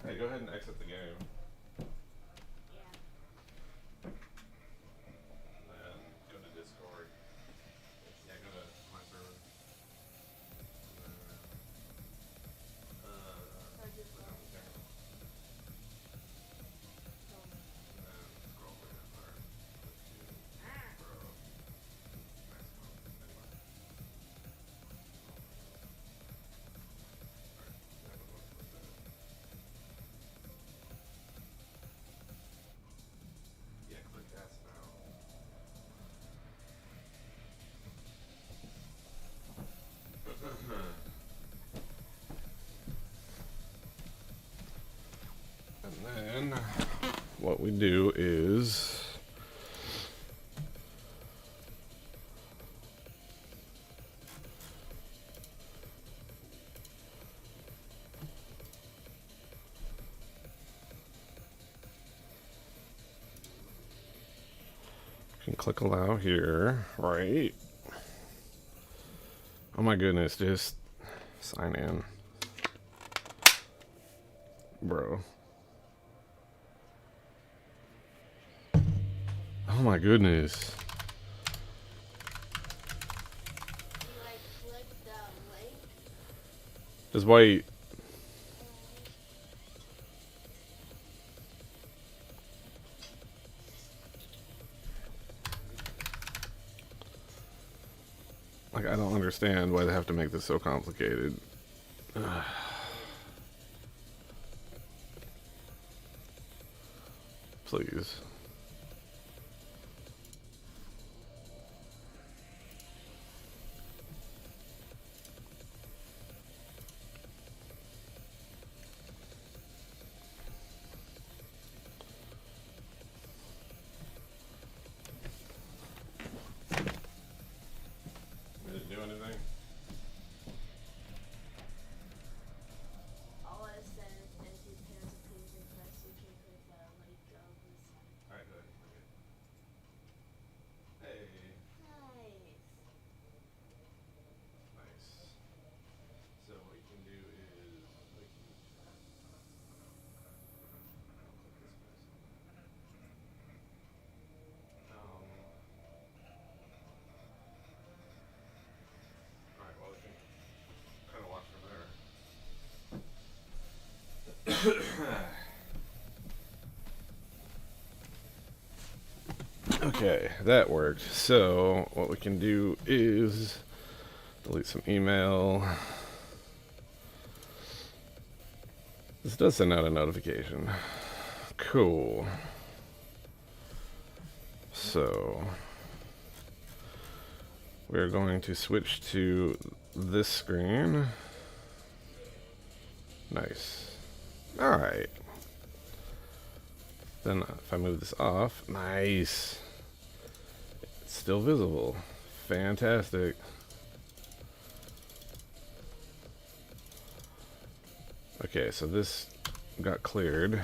Hey, go ahead and exit the game. And go to Discord. Yeah, go to my server. Scroll down there. Yeah, click S now. And then what we do is you can click allow here, right? Oh my goodness, just sign in. Bro. Oh my goodness. Just wait. Like, I don't understand why they have to make this so complicated. Please. Did it do anything? All it says is his parents approve request, so you can click let it go. Alright, good. Hey. Nice. Nice. So what you can do is like alright, well we can kinda watch from there. Okay, that worked. So what we can do is delete some email. This does send out a notification. Cool. So we're going to switch to this screen. Nice. Alright. Then if I move this off, nice. It's still visible. Fantastic. Okay, so this got cleared.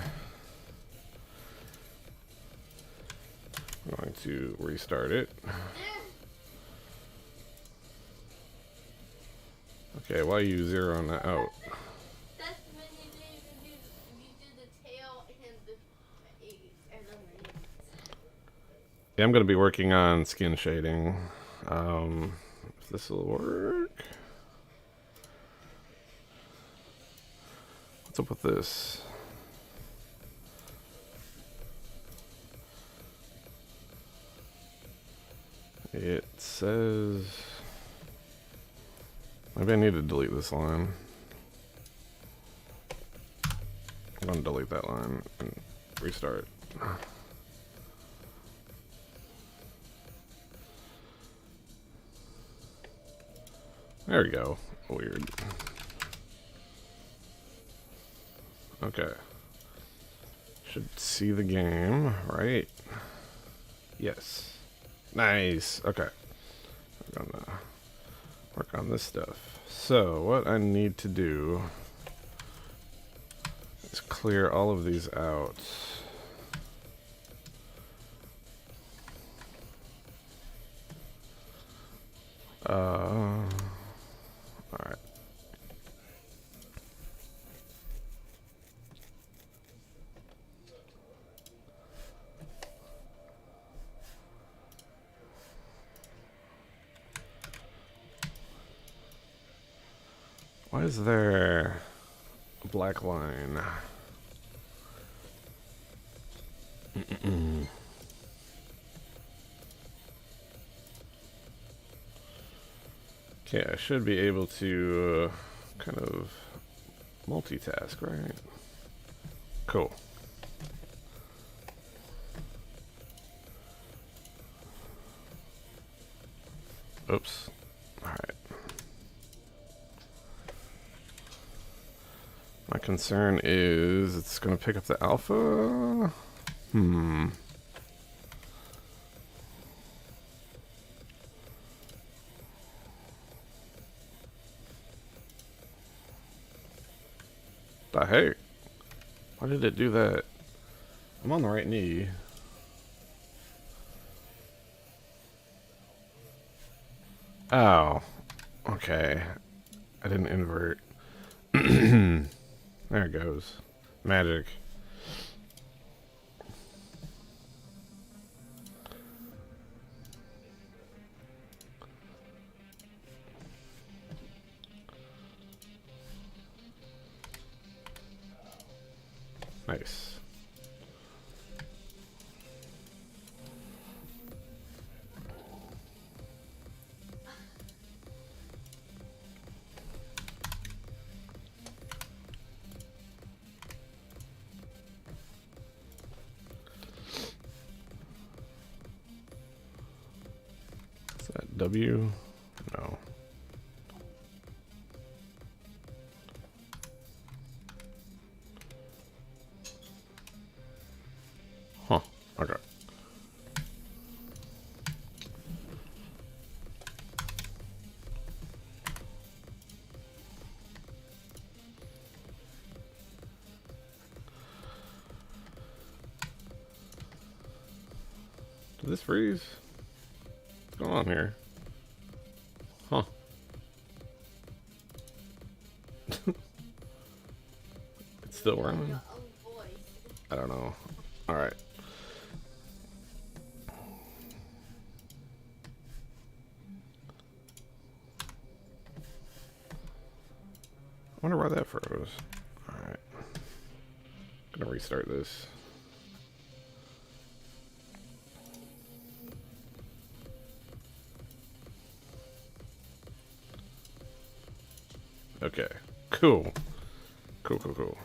I'm going to restart it. Okay, why are you zeroing that out? That's when you do the tail and the face and the wings. Yeah, I'm going to be working on skin shading. If this will work. What's up with this? It says... Maybe I need to delete this line. I'm going to delete that line and restart. There we go. Weird. Okay. Should see the game, right? Yes. Nice. Okay. I'm gonna work on this stuff. So, what I need to do is clear all of these out. Alright. Why is there a black line? Okay, I should be able to kind of multitask, right? Cool. Oops. Alright. My concern is it's going to pick up the alpha. The heck? Why did it do that? I'm on the right knee. Oh. Okay. I didn't invert. There it goes. Magic. Nice. Is that W? No. Huh. Okay. Did this freeze? What's going on here? Huh. It's still running? Your own voice. I don't know. Alright. I wonder why that froze. Alright. Gonna restart this. Okay. Cool. Cool.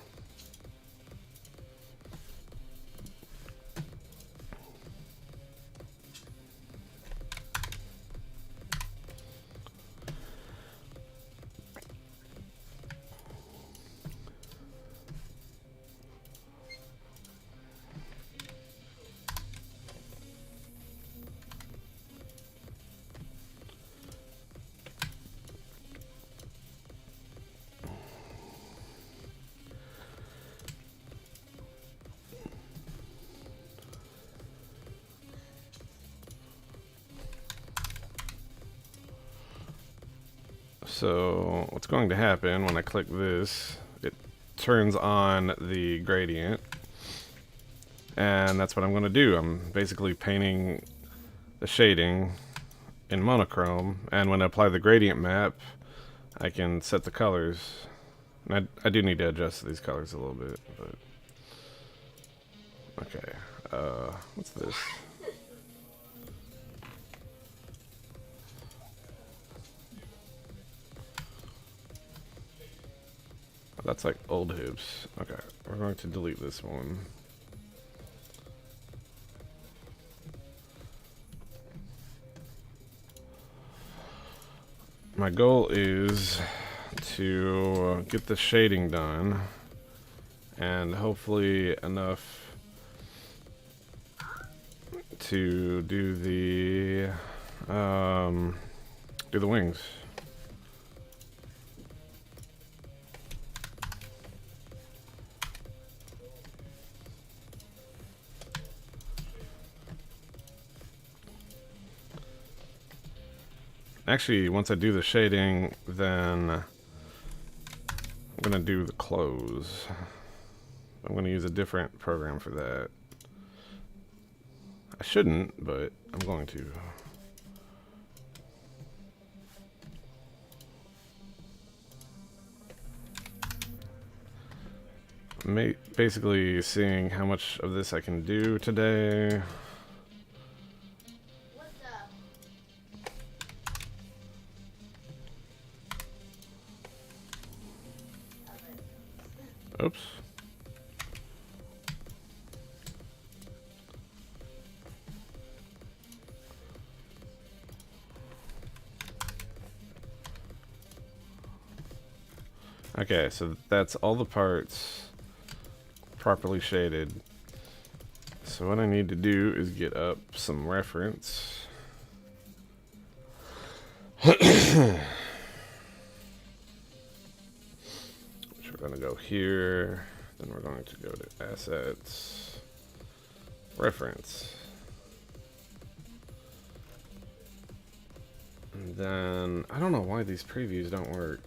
So what's going to happen when I click this, it turns on the gradient, and that's what I'm going to do. I'm basically painting the shading in monochrome, and when I apply the gradient map, I can set the colors. And I do need to adjust these colors a little bit, but okay. What's this? That's like old hips. Okay, we're going to delete this one. My goal is to get the shading done, and hopefully enough to do the wings. Actually, once I do the shading, then I'm gonna do the clothes. I'm gonna use a different program for that. I shouldn't, but I'm going to. Basically seeing how much of this I can do today. What's up? Oops. Okay, so that's all the parts properly shaded. So what I need to do is get up some reference. Which we're going to go here. Then we're going to go to assets, reference. And then I don't know why these previews don't work.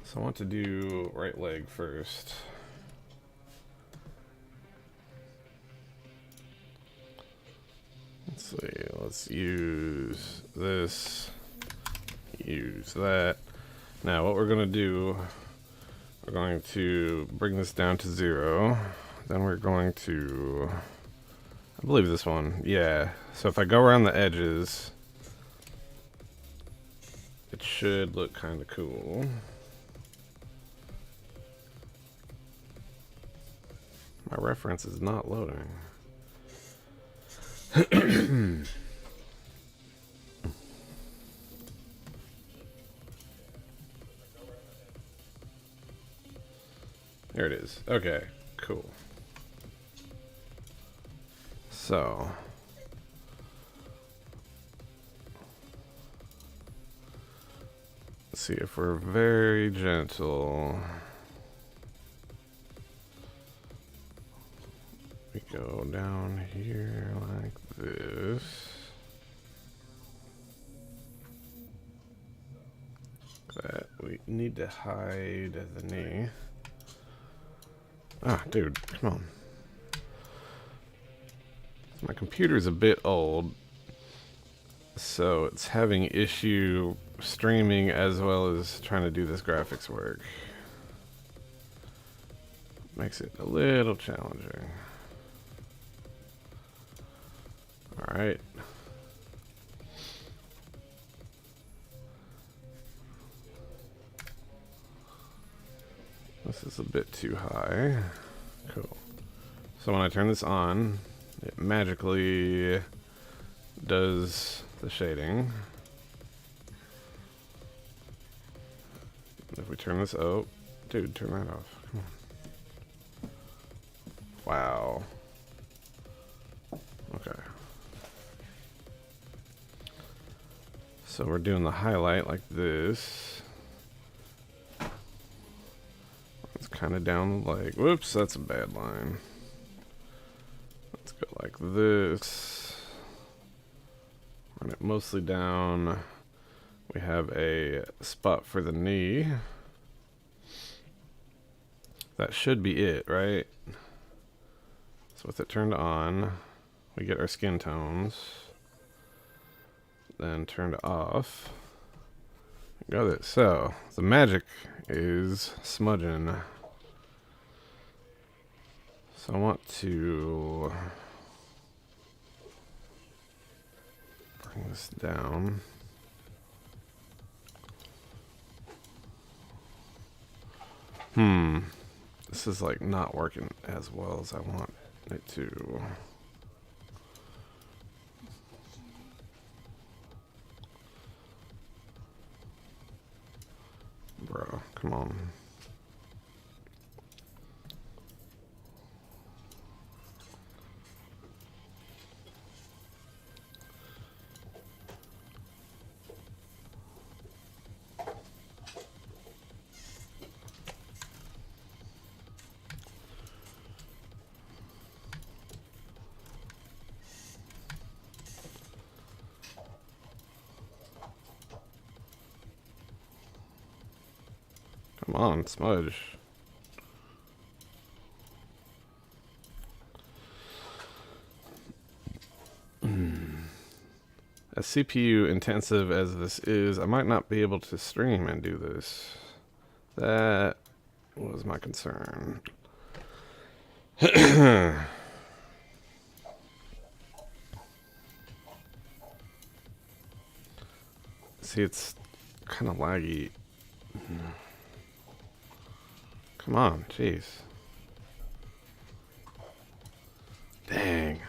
So I want to do right leg first. Let's see, let's use this, use that. Now what we're gonna do, we're going to bring this down to 0. Then we're going to, I believe this one, yeah. So if I go around the edges, it should look kind of cool. My reference is not loading. There it is. Okay, cool. So let's see if we're very gentle. We go down here like this. That we need to hide the knee. Ah, dude, come on. My computer's a bit old, so it's having issue streaming as well as trying to do this graphics work. Makes it a little challenging. Alright. This is a bit too high. Cool. So when I turn this on, it magically does the shading. If we turn this, oh, dude, turn that off. Come on. Wow. Okay. So we're doing the highlight like this. It's kind of down the leg. Whoops, that's a bad line. Let's go like this. Run it mostly down. We have a spot for the knee. That should be it, right? So with it turned on, we get our skin tones. Then turned off. Got it. So the magic is smudging. So I want to bring this down. This is like not working as well as I want it to. Bro, come on. Come on, smudge. As CPU intensive as this is, I might not be able to stream and do this. That was my concern. See, it's kind of laggy. Come on, jeez. Dang.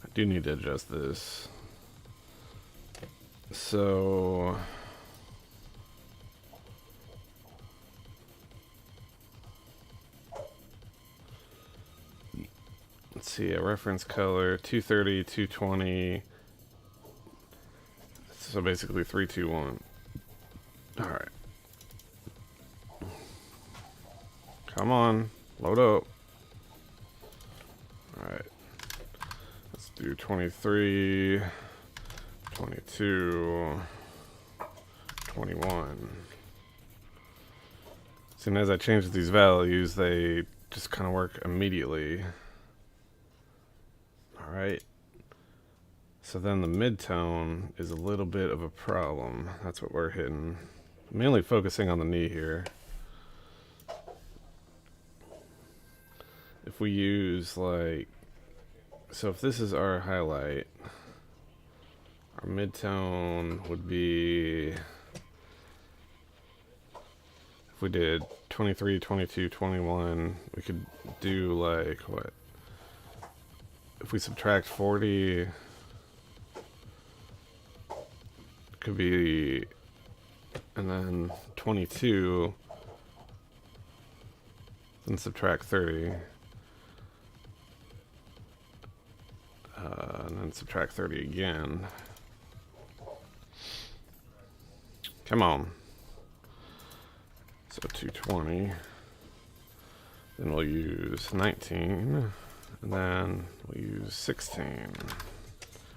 I do need to adjust this. So let's see, a reference color 230, 220. So basically 321. All right. Come on, load up. All right. Let's do 23, 22, 21. As soon as I change these values, they just kind of work immediately. All right. So then the midtone is a little bit of a problem. That's what we're hitting. Mainly focusing on the knee here. If we use like, so if this is our highlight, our midtone would be, if we did 23, 22, 21, we could do like what? If we subtract 40, it could be, and then 22, then subtract 30. And then subtract 30 again. Come on. So 220. Then we'll use 19. And then we'll use 16.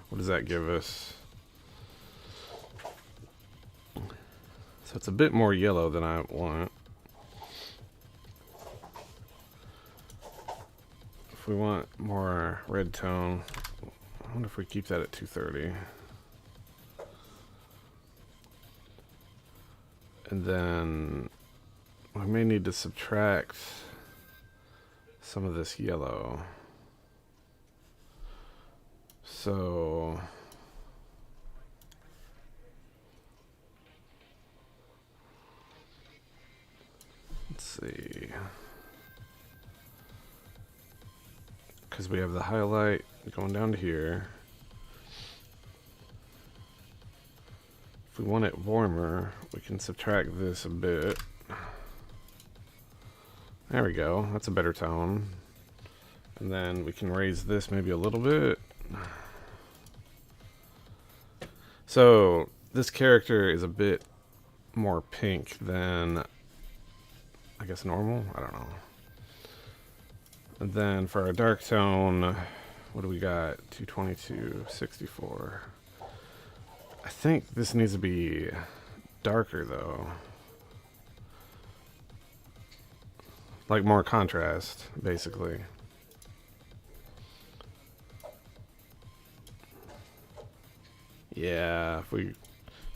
What does that give us? So it's a bit more yellow than I want. If we want more red tone, I wonder if we keep that at 230. And then we may need to subtract some of this yellow. So Let's see. Because we have the highlight going down to here. If we want it warmer, we can subtract this a bit. There we go. That's a better tone. And then we can raise this maybe a little bit. So this character is a bit more pink than, I guess, normal? I don't know. And then for our dark tone, what do we got? 222, 64. I think this needs to be darker though. Like more contrast, basically. Yeah, if we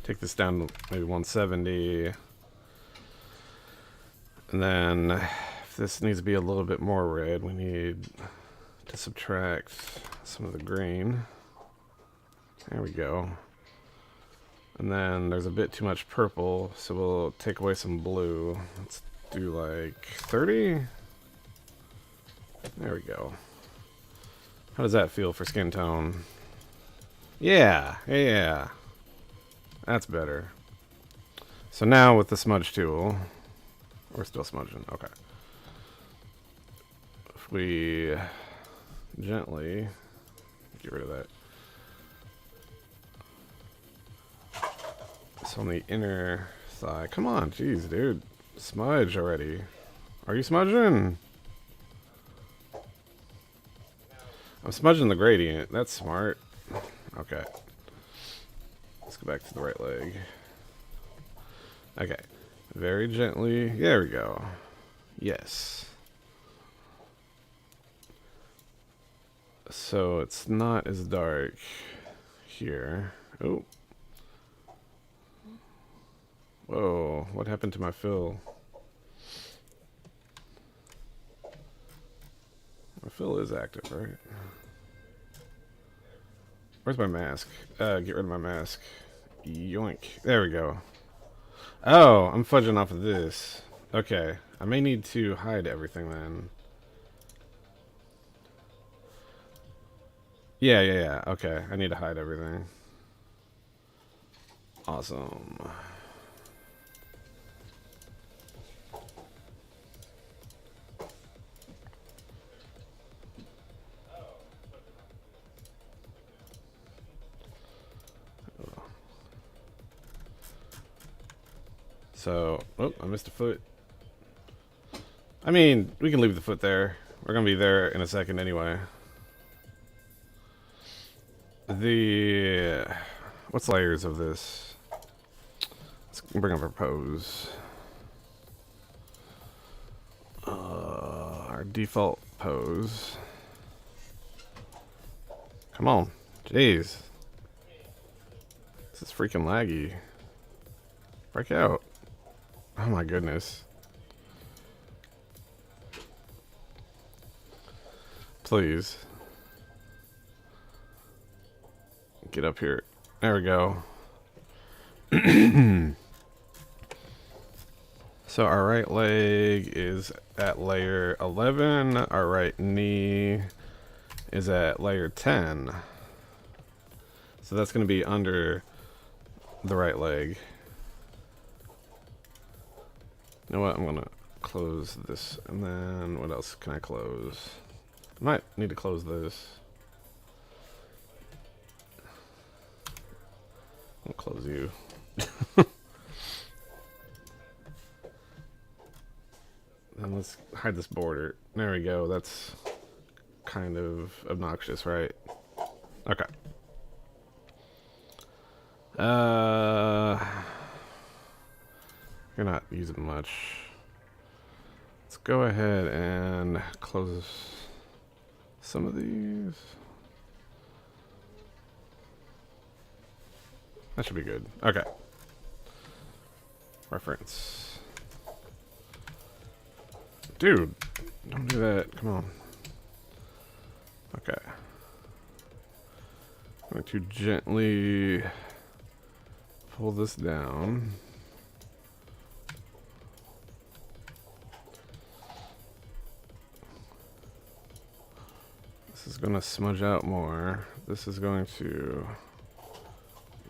take this down to maybe 170. And then if this needs to be a little bit more red, we need to subtract some of the green. There we go. And then there's a bit too much purple, so we'll take away some blue. Let's do like 30. There we go. How does that feel for skin tone? Yeah, yeah. That's better. So now with the smudge tool, we're still smudging. Okay. If we gently get rid of that. So on the inner thigh. Come on, jeez, dude. Smudge already. Are you smudging? I'm smudging the gradient. That's smart. Okay. Let's go back to the right leg. Okay. Very gently. There we go. Yes. So it's not as dark here. Oh. Whoa. What happened to my fill? My fill is active, right? Where's my mask? Get rid of my mask. Yoink. There we go. Oh, I'm fudging off of this. Okay. I may need to hide everything then. Yeah. Okay. I need to hide everything. Awesome. So, oh, I missed a foot. I mean, we can leave the foot there. We're gonna be there in a second anyway. What's layers of this? Let's bring up our pose. Our default pose. Come on. Jeez. This is freaking laggy. Break out. Oh my goodness. Please. Get up here. There we go. So our right leg is at layer 11. Our right knee is at layer 10. So that's going to be under the right leg. You know what? I'm going to close this. And then what else can I close? I might need to close this. I'll close you. And let's hide this border. There we go. That's kind of obnoxious, right? Okay. You're not using much. Let's go ahead and close some of these. That should be good. Okay. Reference. Dude, don't do that. Come on. Okay. I'm going to gently pull this down. going to smudge out more. This is going to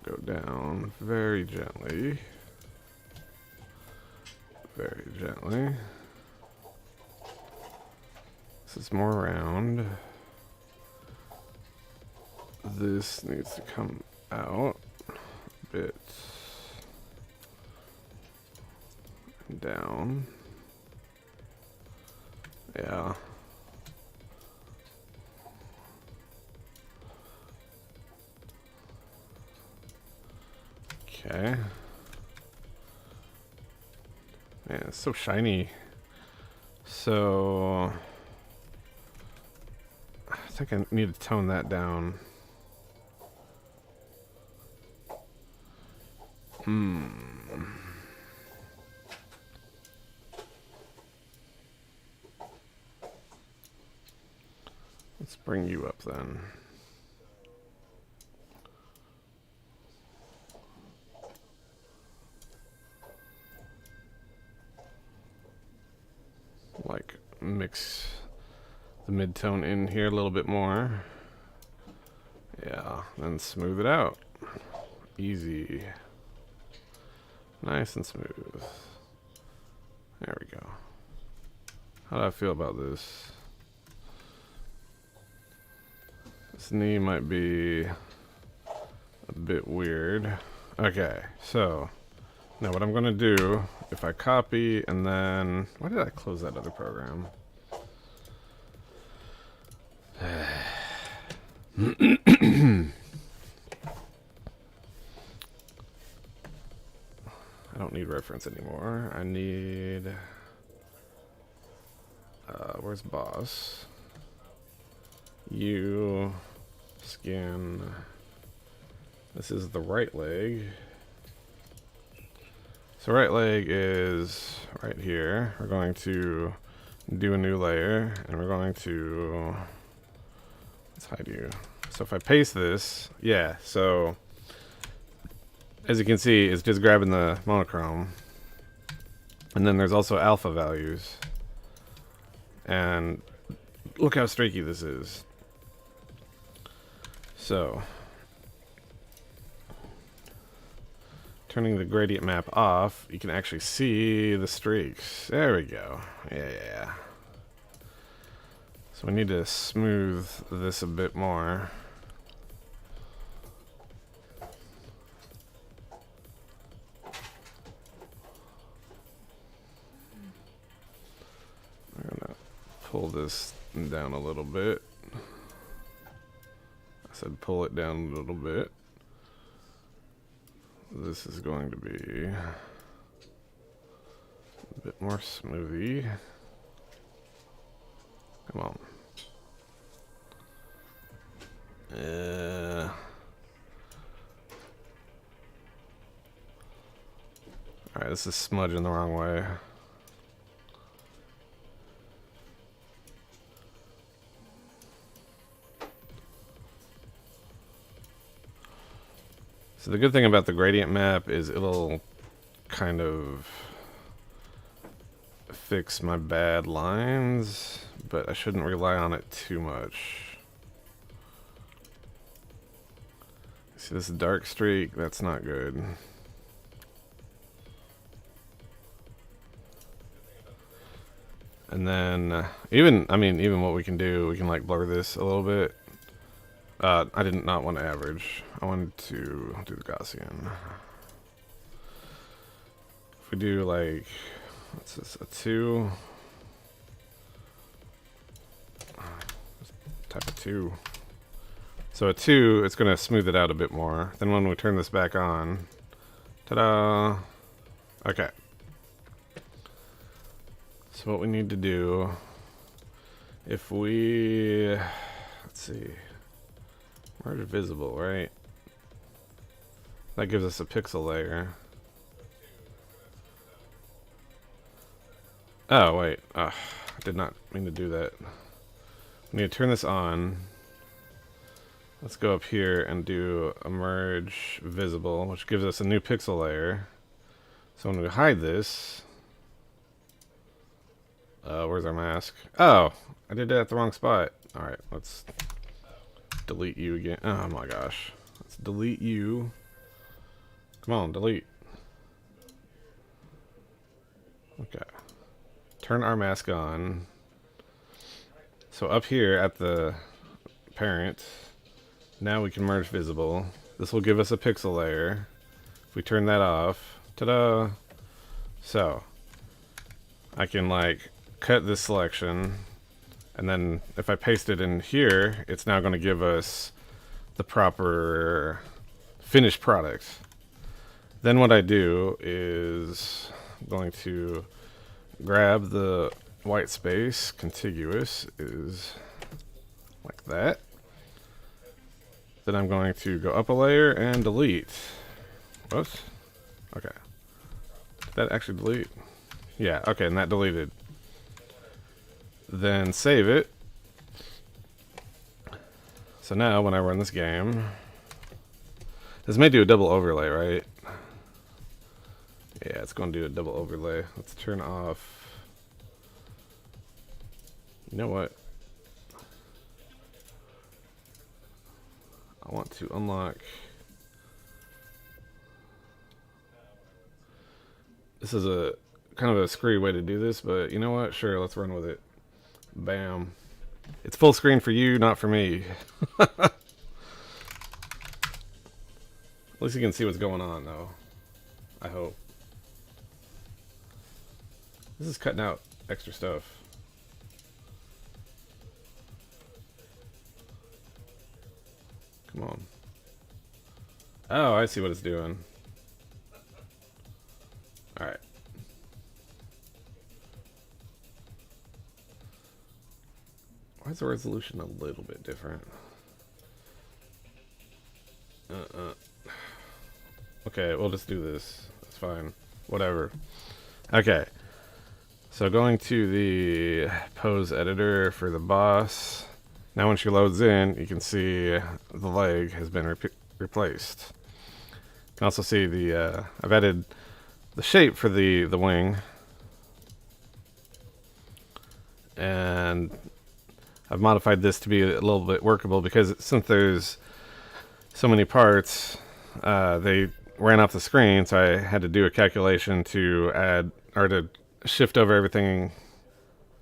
go down very gently. Very gently. This is more round. This needs to come out a bit. Down. Yeah. Okay. Man, it's so shiny. So I think I need to tone that down. Let's bring you up then. Like mix the mid-tone in here a little bit more. Yeah, then smooth it out. Easy. Nice and smooth. There we go. How do I feel about this? This knee might be a bit weird. Okay, so now what I'm gonna do, if I copy and then, why did I close that other program? I don't need reference anymore. I need, where's boss? You, skin. This is the right leg. So right leg is right here. We're going to do a new layer, and we're going to, let's hide you. So if I paste this, yeah, so as you can see, it's just grabbing the monochrome. And then there's also alpha values. And look how streaky this is. So turning the gradient map off, you can actually see the streaks. There we go. Yeah. So we need to smooth this a bit more. I'm gonna pull this down a little bit. I said pull it down a little bit. This is going to be a bit more smoothie. Come on. Alright, this is smudging the wrong way. So the good thing about the gradient map is it'll kind of fix my bad lines, but I shouldn't rely on it too much. See this dark streak? That's not good. And then even what we can do, we can like blur this a little bit. I did not want to average. I wanted to do the Gaussian. If we do like, what's this, a 2? Type of 2. So a 2, it's going to smooth it out a bit more. Then when we turn this back on, ta-da! Okay. So what we need to do, if we, let's see, merge visible, right? That gives us a pixel layer. Oh, wait. I did not mean to do that. We need to turn this on. Let's go up here and do a merge visible, which gives us a new pixel layer. So when we hide this, where's our mask? Oh, I did it at the wrong spot. Alright, let's delete you again. Oh my gosh. Let's delete you. Come on, delete. Okay. Turn our mask on. So up here at the parent, now we can merge visible. This will give us a pixel layer. If we turn that off, ta-da! So, I can like cut this selection, and then if I paste it in here, it's now going to give us the proper finished product. Then what I do is I'm going to grab the white space, contiguous is like that. Then I'm going to go up a layer and delete. Whoops. Okay. Did that actually delete? Yeah, okay, and that deleted. Then save it. So now when I run this game, this may do a double overlay, right? Yeah, it's going to do a double overlay. Let's turn off. You know what? I want to unlock. This is a kind of a screwy way to do this, but you know what? Sure, let's run with it. Bam. It's full screen for you, not for me. At least you can see what's going on, though. I hope. This is cutting out extra stuff. Come on. Oh, I see what it's doing. Alright. Why is the resolution a little bit different? Okay, we'll just do this. That's fine. Whatever. Okay. So going to the pose editor for the boss. Now when she loads in, you can see the leg has been replaced. You can also see the, I've added the shape for the wing. And I've modified this to be a little bit workable because since there's so many parts, they ran off the screen, so I had to do a calculation to add, or to shift over everything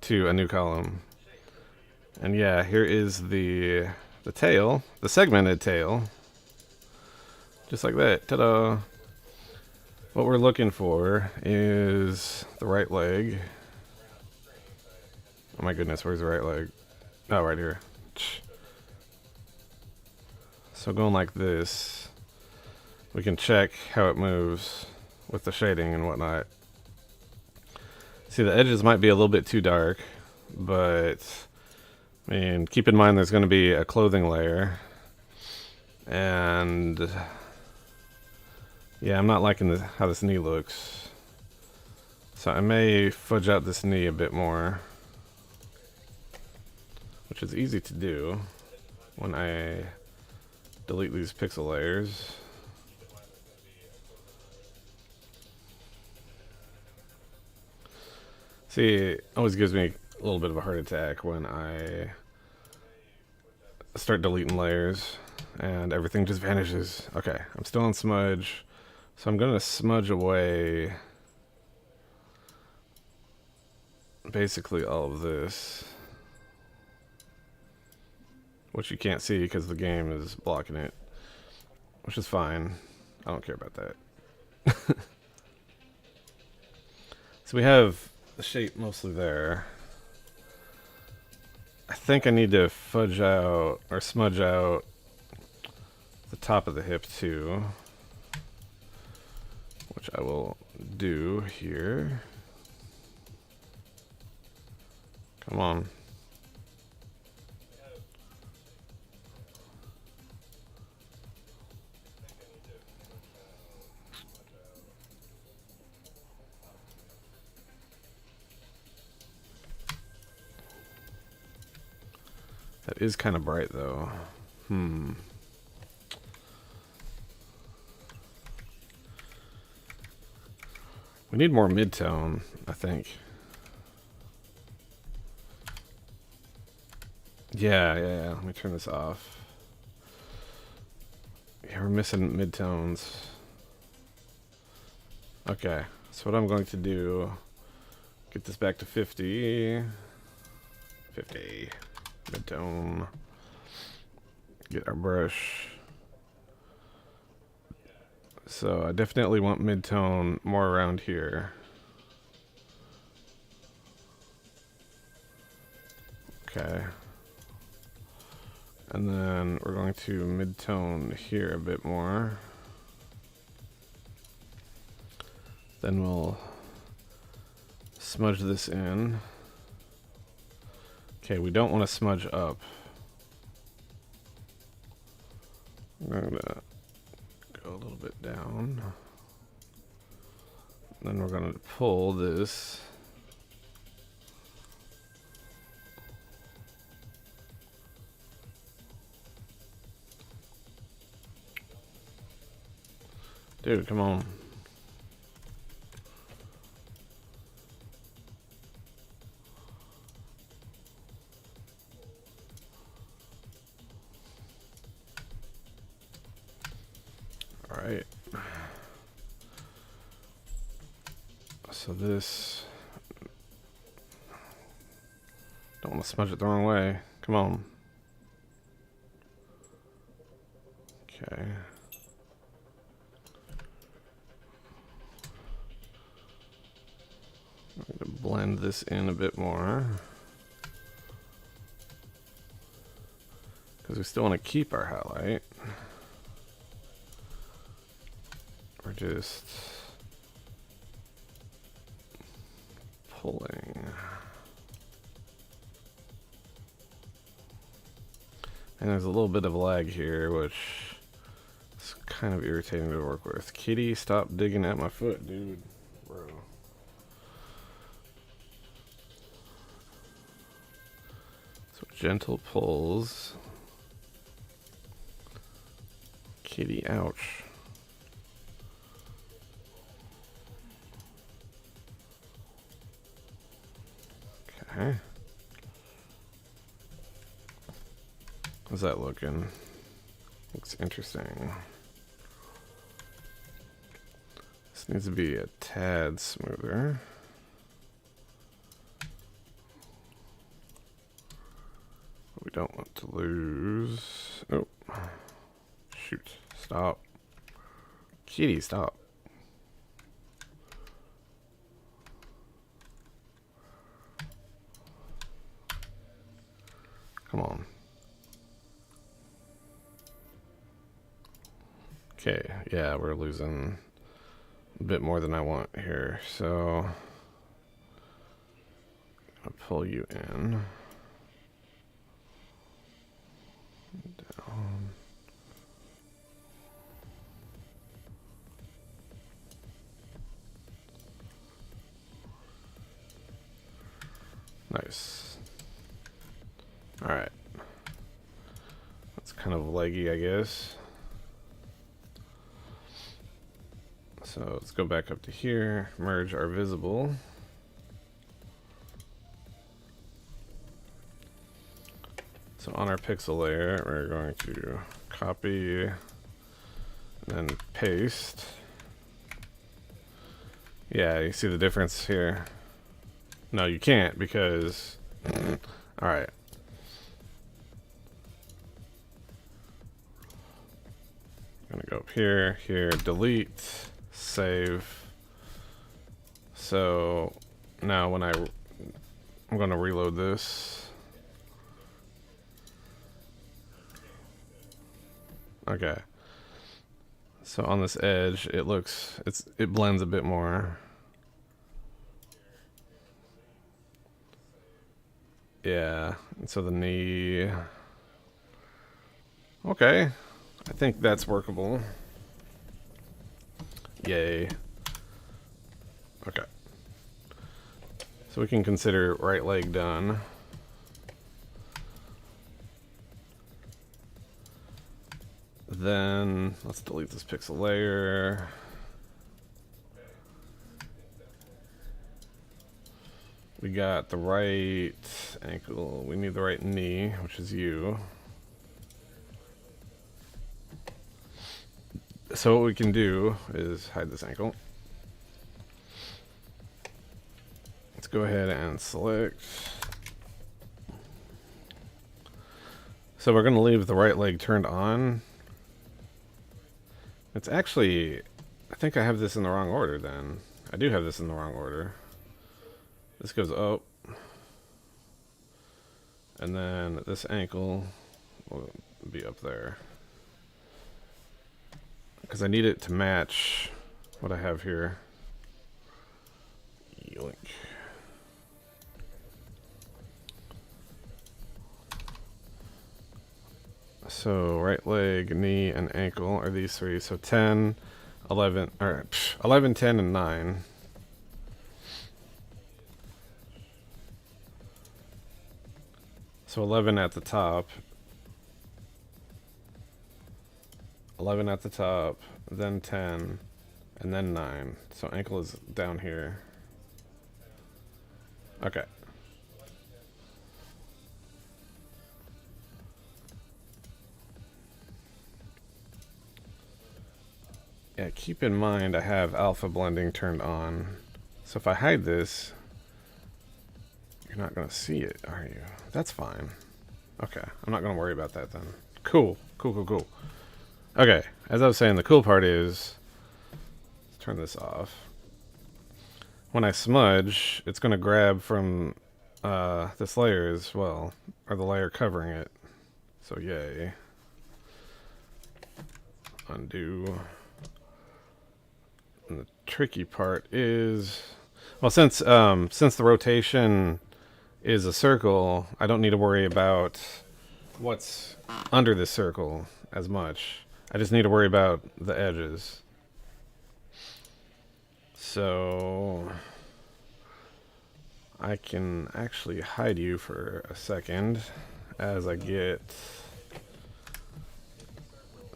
to a new column. And yeah, here is the tail, the segmented tail. Just like that. Ta-da! What we're looking for is the right leg. Oh my goodness, where's the right leg? Oh, right here. So going like this, we can check how it moves with the shading and whatnot. See, the edges might be a little bit too dark, but I mean, keep in mind there's going to be a clothing layer. And yeah, I'm not liking how this knee looks. So I may fudge out this knee a bit more, which is easy to do when I delete these pixel layers. See, it always gives me a little bit of a heart attack when I start deleting layers and everything just vanishes. Okay, I'm still on smudge, so I'm gonna smudge away basically all of this, which you can't see because the game is blocking it, which is fine. I don't care about that. So we have the shape mostly there. I think I need to fudge out or smudge out the top of the hip too, which I will do here. Come on. That is kind of bright though. We need more mid-tone, I think. Yeah. Let me turn this off. Yeah, we're missing midtones. Okay, so what I'm going to do, get this back to 50. 50. Midtone. Get our brush. So I definitely want midtone more around here. Okay. And then we're going to midtone here a bit more. Then we'll smudge this in. Okay, we don't want to smudge up. I'm going to go a little bit down. Then we're going to pull this. Dude, come on. All right. So this, don't want to smudge it the wrong way. Come on. Okay. I'm going to blend this in a bit more. Because we still want to keep our highlight. We're just pulling. And there's a little bit of lag here, which is kind of irritating to work with. Kitty, stop digging at my foot, dude. Bro. So gentle pulls. Kitty, ouch. Okay. How's that looking? Looks interesting. This needs to be a tad smoother. We don't want to lose. Oh, shoot. Stop. Kitty, stop. Come on. Okay, yeah, we're losing a bit more than I want here, so I'll pull you in. Down. Nice. Alright. That's kind of leggy, I guess. So let's go back up to here, merge our visible. So on our pixel layer, we're going to copy and then paste. Yeah, you see the difference here. No, you can't because, all right. I'm gonna go up here, delete, save. So now when I'm gonna reload this. Okay. So on this edge, it blends a bit more. Yeah, and so the knee. Okay, I think that's workable. Yay. Okay. So we can consider right leg done. Then let's delete this pixel layer. We got the right ankle. We need the right knee, which is you. So what we can do is hide this ankle. Let's go ahead and select. So we're going to leave the right leg turned on. It's actually, I think I have this in the wrong order then. I do have this in the wrong order. This goes up. And then this ankle will be up there. Because I need it to match what I have here. Yoink. So right leg, knee, and ankle are these three. So 10, 11, or 11, 10, and 9. So 11 at the top. 11 at the top, then 10, and then 9. So ankle is down here. Okay. Yeah, keep in mind I have alpha blending turned on. So if I hide this, you're not going to see it, are you? That's fine. Okay, I'm not going to worry about that then. Cool. Okay, as I was saying, the cool part is, let's turn this off. When I smudge, it's going to grab from this layer as well, or the layer covering it. So yay. Undo. And the tricky part is, well, since the rotation is a circle, I don't need to worry about what's under this circle as much. I just need to worry about the edges. So I can actually hide you for a second as I get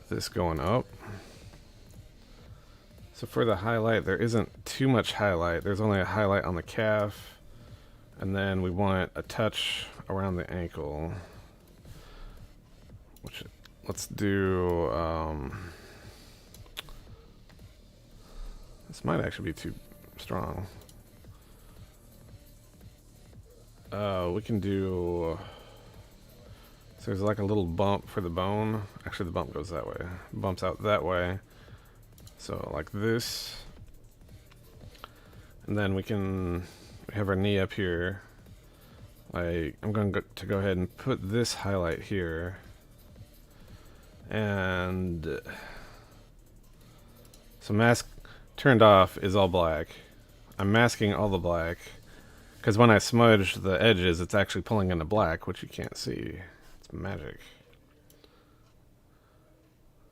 this going up. So for the highlight, there isn't too much highlight. There's only a highlight on the calf, and then we want a touch around the ankle, which let's do, this might actually be too strong. We can do, so there's like a little bump for the bone. Actually, the bump goes that way. Bumps out that way. So like this. And then we have our knee up here. Like, I'm going to go ahead and put this highlight here. And so mask turned off is all black. I'm masking all the black because when I smudge the edges, it's actually pulling into black, which you can't see. It's magic.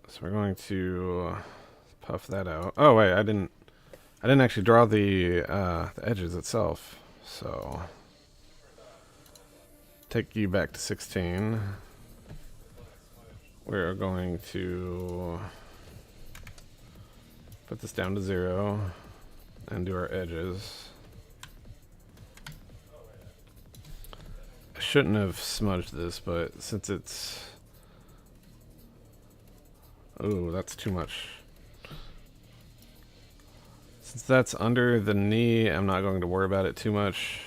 So we're going to puff that out. Oh wait, I didn't actually draw the edges itself. So take you back to 16. We're going to put this down to 0 and do our edges. I shouldn't have smudged this, but since it's... Oh, that's too much. Since that's under the knee, I'm not going to worry about it too much.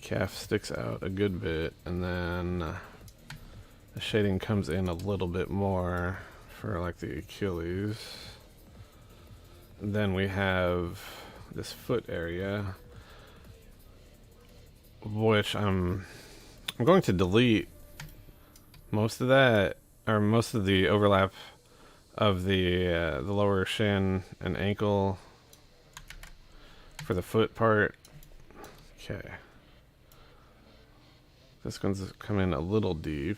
Calf sticks out a good bit, and then the shading comes in a little bit more for like the Achilles. And then we have this foot area, which I'm going to delete most of that, or most of the overlap of the lower shin and ankle for the foot part. Okay. This one's come in a little deep,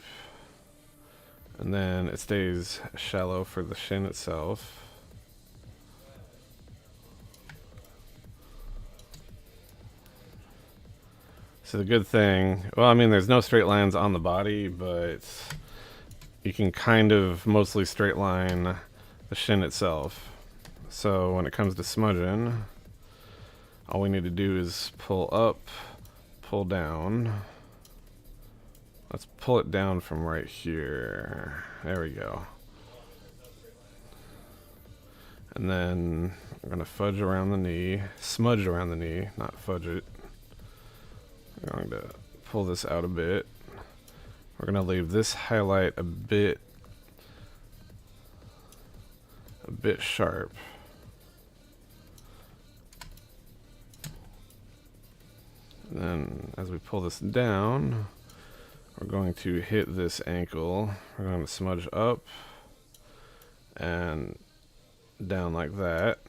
and then it stays shallow for the shin itself. So the good thing, well, I mean, there's no straight lines on the body, but you can kind of mostly straight line the shin itself. So when it comes to smudging, all we need to do is pull up, pull down, Let's pull it down from right here. There we go. And then we're going to fudge around the knee. Smudge around the knee, not fudge it. We're going to pull this out a bit. We're going to leave this highlight a bit sharp. And then as we pull this down, we're going to hit this ankle. We're going to smudge up and down like that.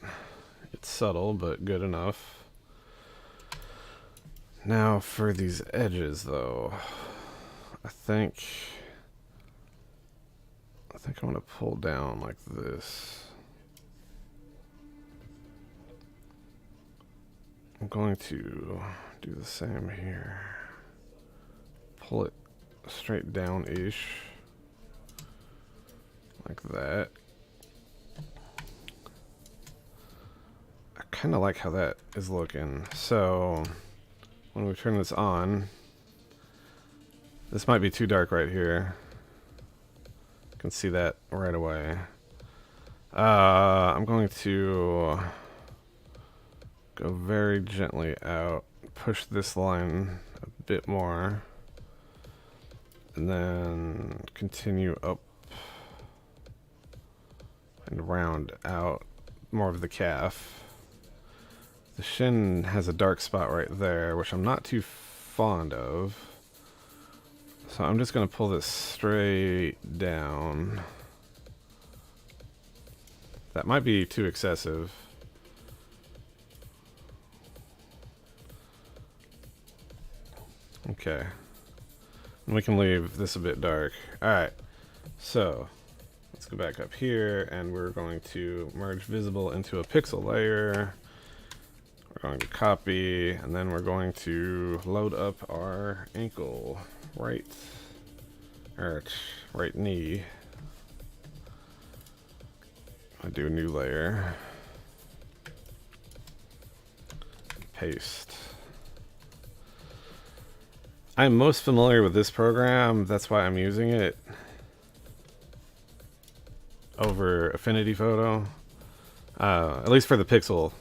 It's subtle, but good enough. Now for these edges, though, I think I want to pull down like this. I'm going to do the same here. Pull it straight down-ish, like that. I kind of like how that is looking. So when we turn this on, this might be too dark right here. You can see that right away. I'm going to go very gently out, push this line a bit more, and then continue up and round out more of the calf. The shin has a dark spot right there, which I'm not too fond of. So I'm just going to pull this straight down. That might be too excessive. Okay. And we can leave this a bit dark. Alright. So let's go back up here, and we're going to merge visible into a pixel layer. We're going to copy, and then we're going to load up our ankle right knee. I do a new layer. Paste. I'm most familiar with this program, that's why I'm using it over Affinity Photo. At least for the actual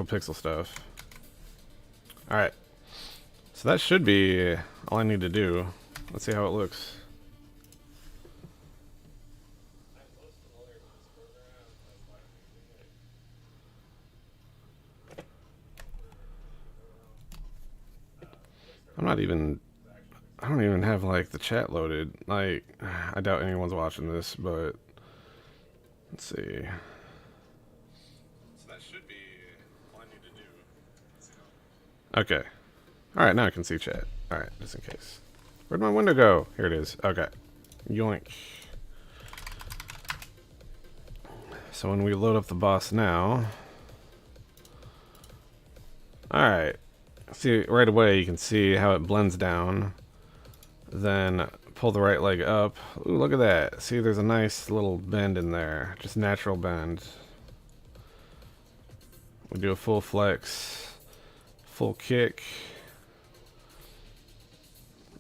pixel stuff. Alright. So that should be all I need to do. Let's see how it looks. I don't even have like the chat loaded. Like, I doubt anyone's watching this, but let's see. So that should be all I need to do. Okay. Alright, now I can see chat. Alright, just in case. Where'd my window go? Here it is. Okay. Yoink. So when we load up the boss now. Alright. See, right away you can see how it blends down. Then pull the right leg up. Ooh, look at that. See, there's a nice little bend in there. Just natural bend. We do a full flex. Full kick.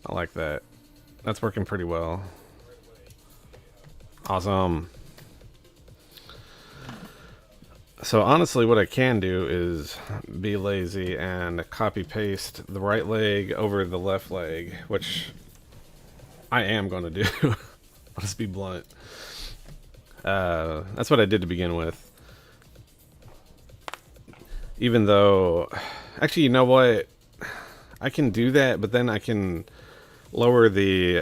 I like that. That's working pretty well. Awesome. So honestly, what I can do is be lazy and copy paste the right leg over the left leg, which I am going to do. I'll just be blunt. That's what I did to begin with. Even though, actually, you know what? I can do that, but then I can lower the,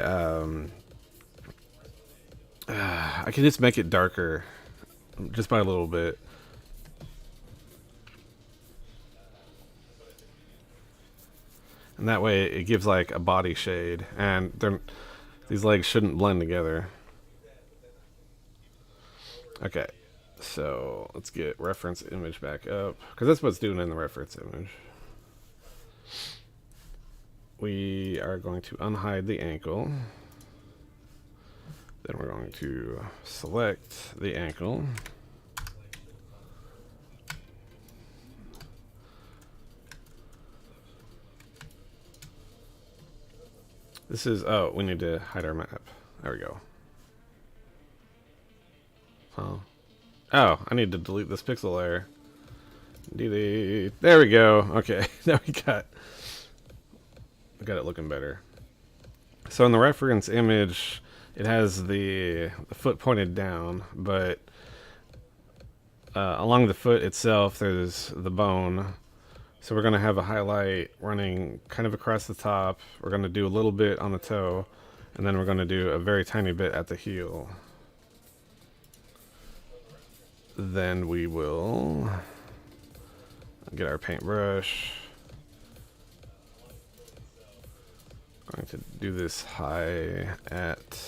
I can just make it darker, just by a little bit. And that way it gives like a body shade, and these legs shouldn't blend together. Okay, so let's get reference image back up, because that's what's doing in the reference image. We are going to unhide the ankle. Then we're going to select the ankle. This is, oh, we need to hide our map. There we go. Oh. Oh, I need to delete this pixel layer. Delete. There we go. Okay, now we got it looking better. So in the reference image, it has the foot pointed down, but along the foot itself, there's the bone. So we're going to have a highlight running kind of across the top. We're going to do a little bit on the toe, and then we're going to do a very tiny bit at the heel. Then we will get our paintbrush. Going to do this high at...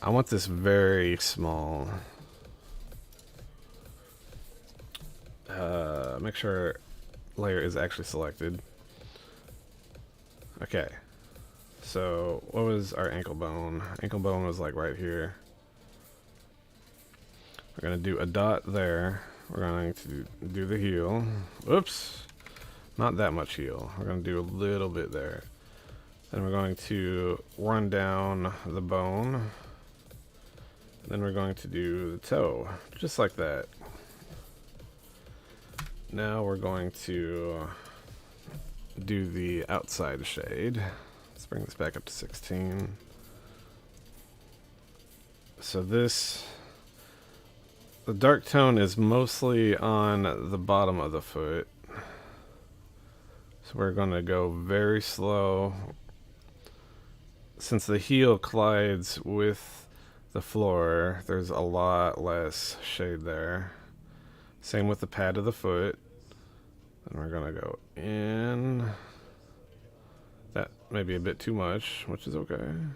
I want this very small. Make sure layer is actually selected. Okay. So, what was our ankle bone? Ankle bone was like right here. We're going to do a dot there. We're going to do the heel. Oops. Not that much heel. We're going to do a little bit there. Then we're going to run down the bone. Then we're going to do the toe. Just like that. Now we're going to do the outside shade. Let's bring this back up to 16. So this, the dark tone is mostly on the bottom of the foot. So we're going to go very slow. Since the heel collides with the floor, there's a lot less shade there. Same with the pad of the foot. Then we're going to go in. That may be a bit too much, which is okay. And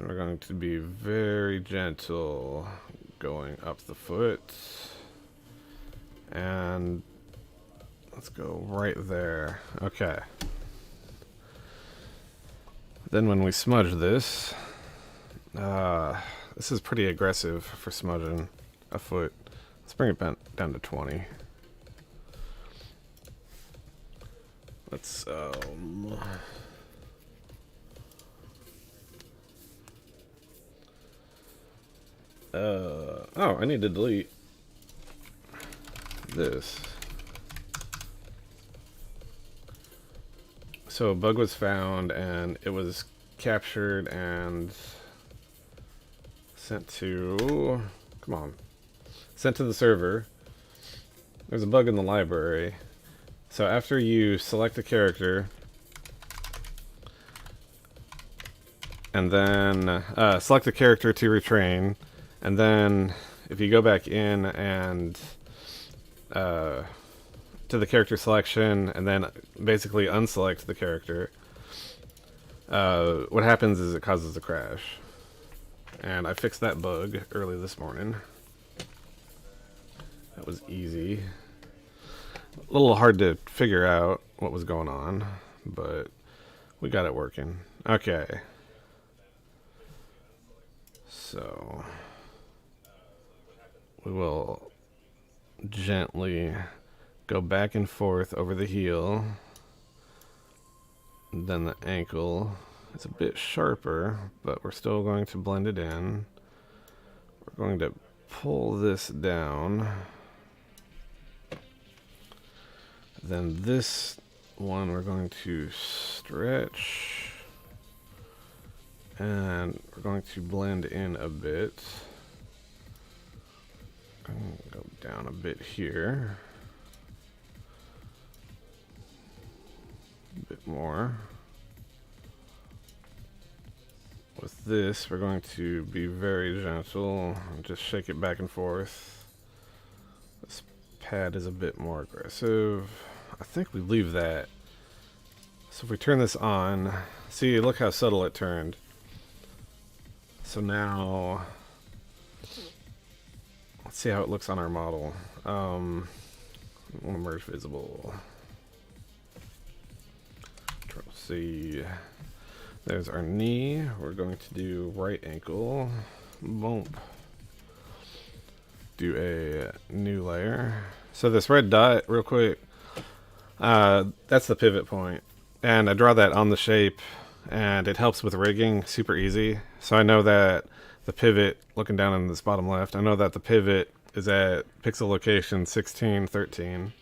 we're going to be very gentle going up the foot. And let's go right there. Okay. Then when we smudge this, this is pretty aggressive for smudging a foot. Let's bring it down to 20. Let's, oh, I need to delete this. So a bug was found and it was captured and sent to, come on, sent to the server. There's a bug in the library. So after you select a character and then select the character to retrain, and then if you go back in and to the character selection and then basically unselect the character, what happens is it causes a crash. And I fixed that bug early this morning. That was easy. A little hard to figure out what was going on, but we got it working. Okay. So we will gently go back and forth over the heel. Then the ankle is a bit sharper, but we're still going to blend it in. We're going to pull this down. Then this one we're going to stretch. And we're going to blend in a bit. I'm going to go down a bit here. A bit more. With this, we're going to be very gentle and just shake it back and forth. This pad is a bit more aggressive. I think we leave that. So if we turn this on, see, look how subtle it turned. So now, let's see how it looks on our model. I want to merge visible. Control C. There's our knee. We're going to do right ankle. Bump. Do a new layer. So this red dot, real quick, that's the pivot point. And I draw that on the shape and it helps with rigging super easy. So I know that the pivot, looking down in this bottom left, I know that the pivot is at pixel location 1613.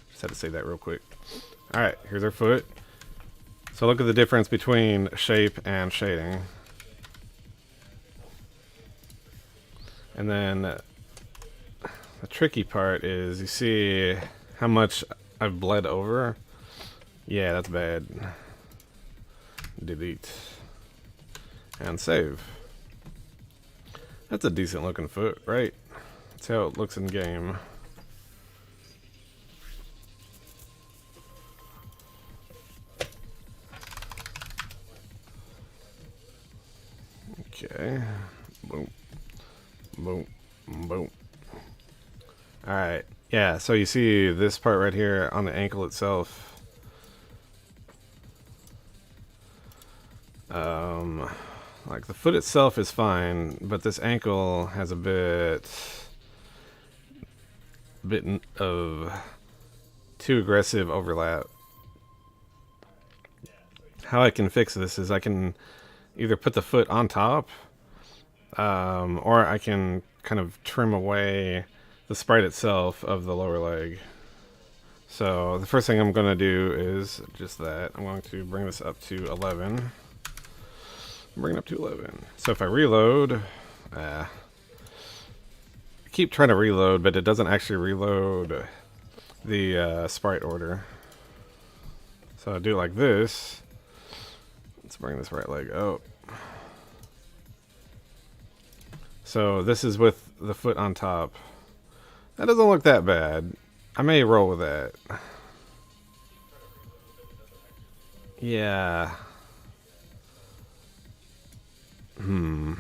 Just had to say that real quick. Alright, here's our foot. So look at the difference between shape and shading. And then the tricky part is you see how much I've bled over. Yeah, that's bad. Delete. And save. That's a decent looking foot, right? That's how it looks in game. Okay. Boom. Boom. Boom. Alright. Yeah, so you see this part right here on the ankle itself. Like the foot itself is fine, but this ankle has a bit of too aggressive overlap. How I can fix this is I can either put the foot on top, or I can kind of trim away the sprite itself of the lower leg. So the first thing I'm going to do is just that. I'm going to bring this up to 11. Bring it up to 11. So if I reload, I keep trying to reload, but it doesn't actually reload the sprite order. So I do it like this. Let's bring this right leg up. So this is with the foot on top. That doesn't look that bad. I may roll with that. Yeah. Go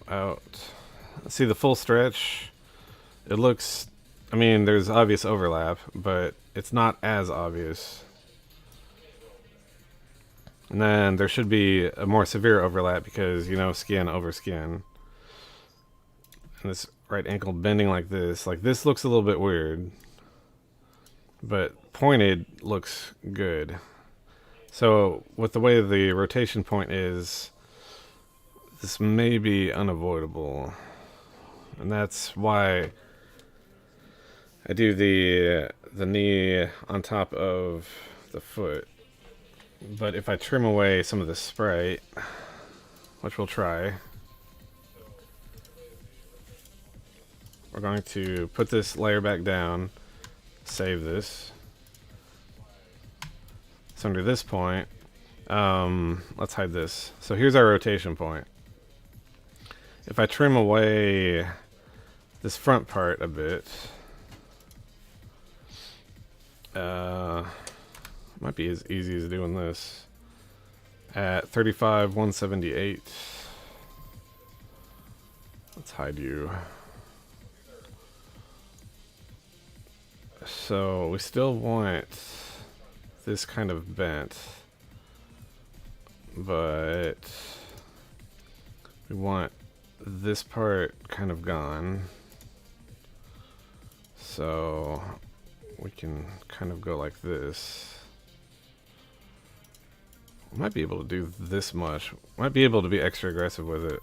out. See the full stretch? It looks... I mean, there's obvious overlap, but it's not as obvious. And then there should be a more severe overlap because, you know, skin over skin. And this right ankle bending like this looks a little bit weird. But pointed looks good. So with the way the rotation point is, this may be unavoidable. And that's why I do the knee on top of the foot. But if I trim away some of the sprite, which we'll try, we're going to put this layer back down, save this. So under this point, let's hide this. So here's our rotation point. If I trim away this front part a bit, might be as easy as doing this at 35, 178. Let's hide you. So we still want this kind of bent, but we want this part kind of gone. So we can kind of go like this. Might be able to do this much. Might be able to be extra aggressive with it.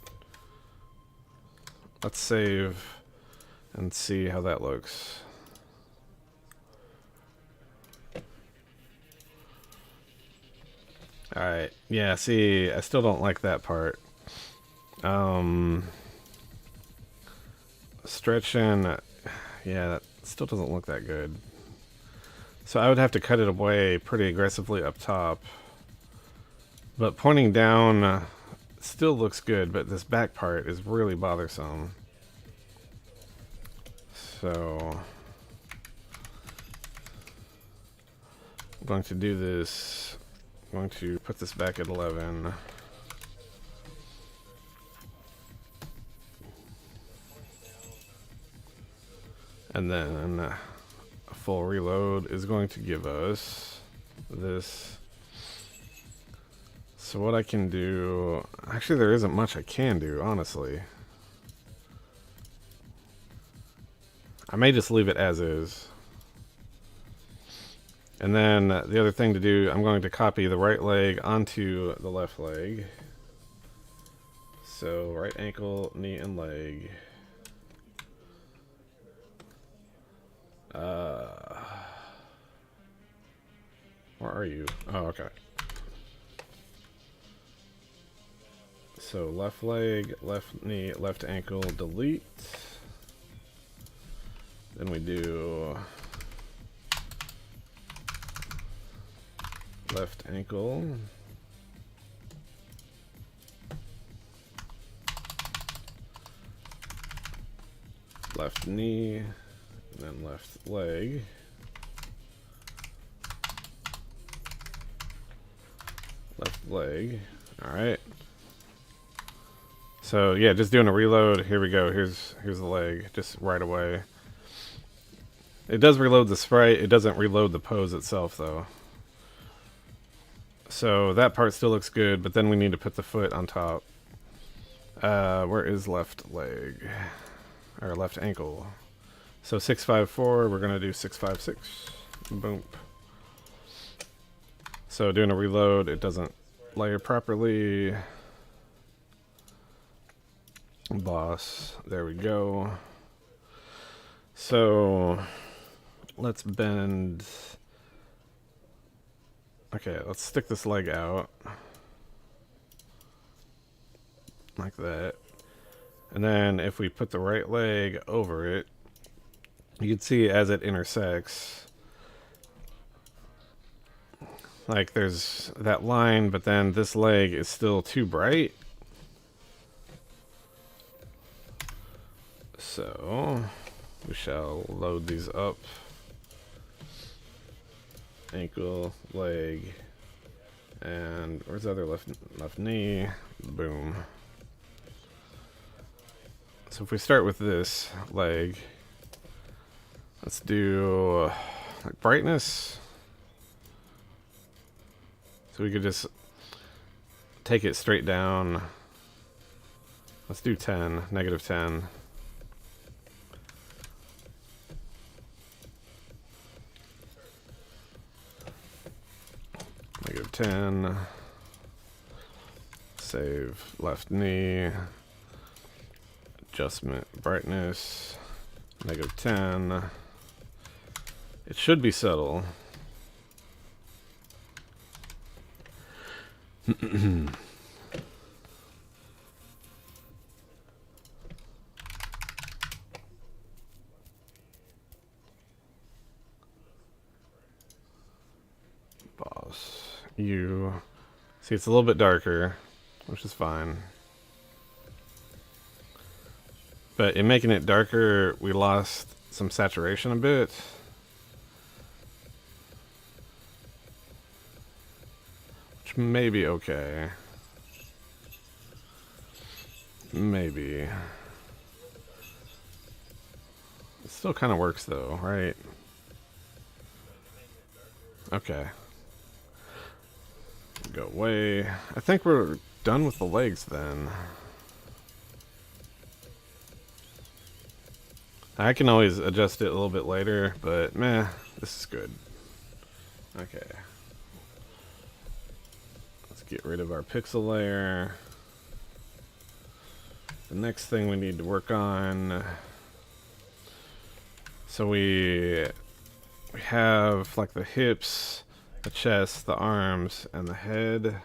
Let's save and see how that looks. Alright, yeah, see, I still don't like that part. Stretching, yeah, that still doesn't look that good. So I would have to cut it away pretty aggressively up top. But pointing down still looks good, but this back part is really bothersome. So I'm going to do this. I'm going to put this back at 11. And then a full reload is going to give us this. So what I can do, actually there isn't much I can do, honestly. I may just leave it as is. And then the other thing to do, I'm going to copy the right leg onto the left leg. So right ankle, knee, and leg. Where are you? Oh, okay. So left leg, left knee, left ankle, delete. Then we do left ankle. Left knee, and then left leg. Left leg. Alright. So yeah, just doing a reload. Here we go. Here's the leg, just right away. It does reload the sprite. It doesn't reload the pose itself, though. So that part still looks good, but then we need to put the foot on top. Where is left leg? Or left ankle. So 654, we're gonna do 656. Boom. So doing a reload, it doesn't layer properly. Boss, there we go. So let's bend. Okay, let's stick this leg out like that. And then if we put the right leg over it, you can see as it intersects, like there's that line, but then this leg is still too bright. So we shall load these up. Ankle, leg, and where's the other left knee? Boom. So if we start with this leg, let's do like brightness. So we could just take it straight down. Let's do 10, negative 10. Negative 10. Save left knee. Adjustment brightness. Negative 10. It should be subtle. Boss. You. See, it's a little bit darker, which is fine. But in making it darker, we lost some saturation a bit. Which may be okay. Maybe. It still kind of works though, right? Okay. Go away. I think we're done with the legs then. I can always adjust it a little bit later, but meh, this is good. Okay. Let's get rid of our pixel layer. The next thing we need to work on. So we have like the hips, the chest, the arms, and the head.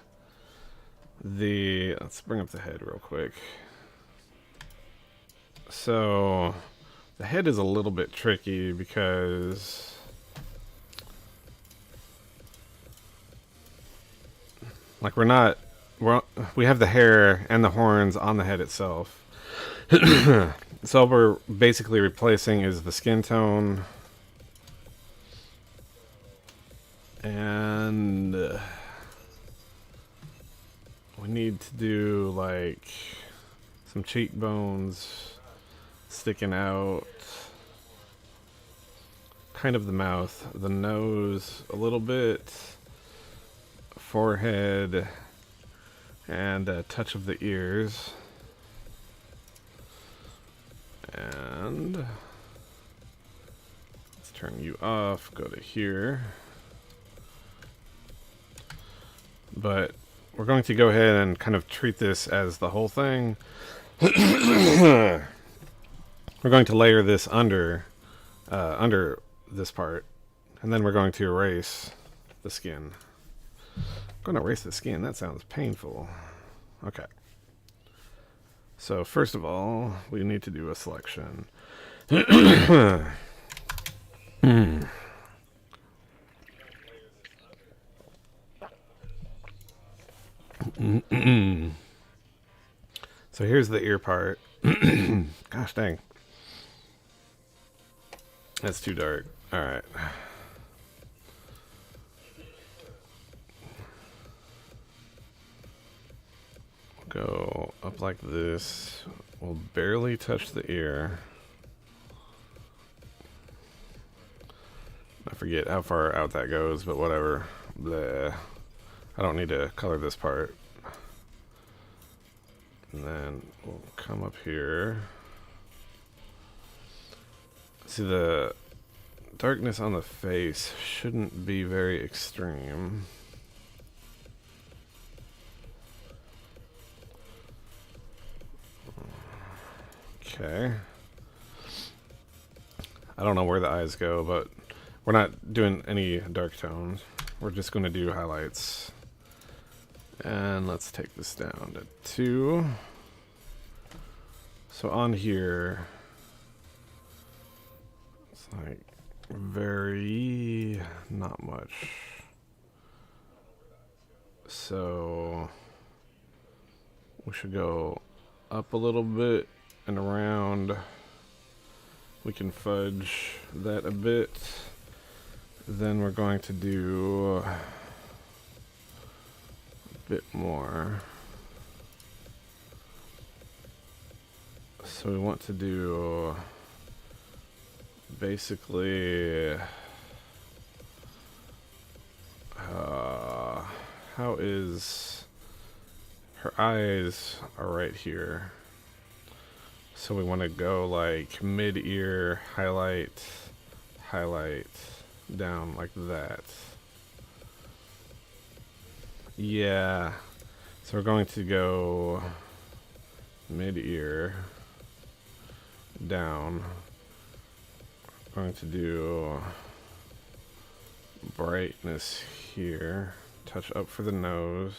Let's bring up the head real quick. So the head is a little bit tricky because like we have the hair and the horns on the head itself. So what we're basically replacing is the skin tone. And we need to do like some cheekbones sticking out. Kind of the mouth, the nose a little bit, forehead, and a touch of the ears. And let's turn you off, go to here. but we're going to go ahead and kind of treat this as the whole thing. We're going to layer this under this part, and then we're going to erase the skin. I'm going to erase the skin. That sounds painful. Okay. So first of all, we need to do a selection. So here's the ear part. Gosh dang. That's too dark. Alright. Go up like this. We'll barely touch the ear. I forget how far out that goes, but whatever. Bleh. I don't need to color this part. And then we'll come up here. See, the darkness on the face shouldn't be very extreme. Okay. I don't know where the eyes go, but we're not doing any dark tones. We're just going to do highlights. And let's take this down to 2. So on here, it's like very not much. So we should go up a little bit and around. We can fudge that a bit. Then we're going to do a bit more. So we want to do basically how is her eyes are right here. So we want to go like mid-ear, highlight, down like that. Yeah. So we're going to go mid-ear, down. We're going to do brightness here, touch up for the nose,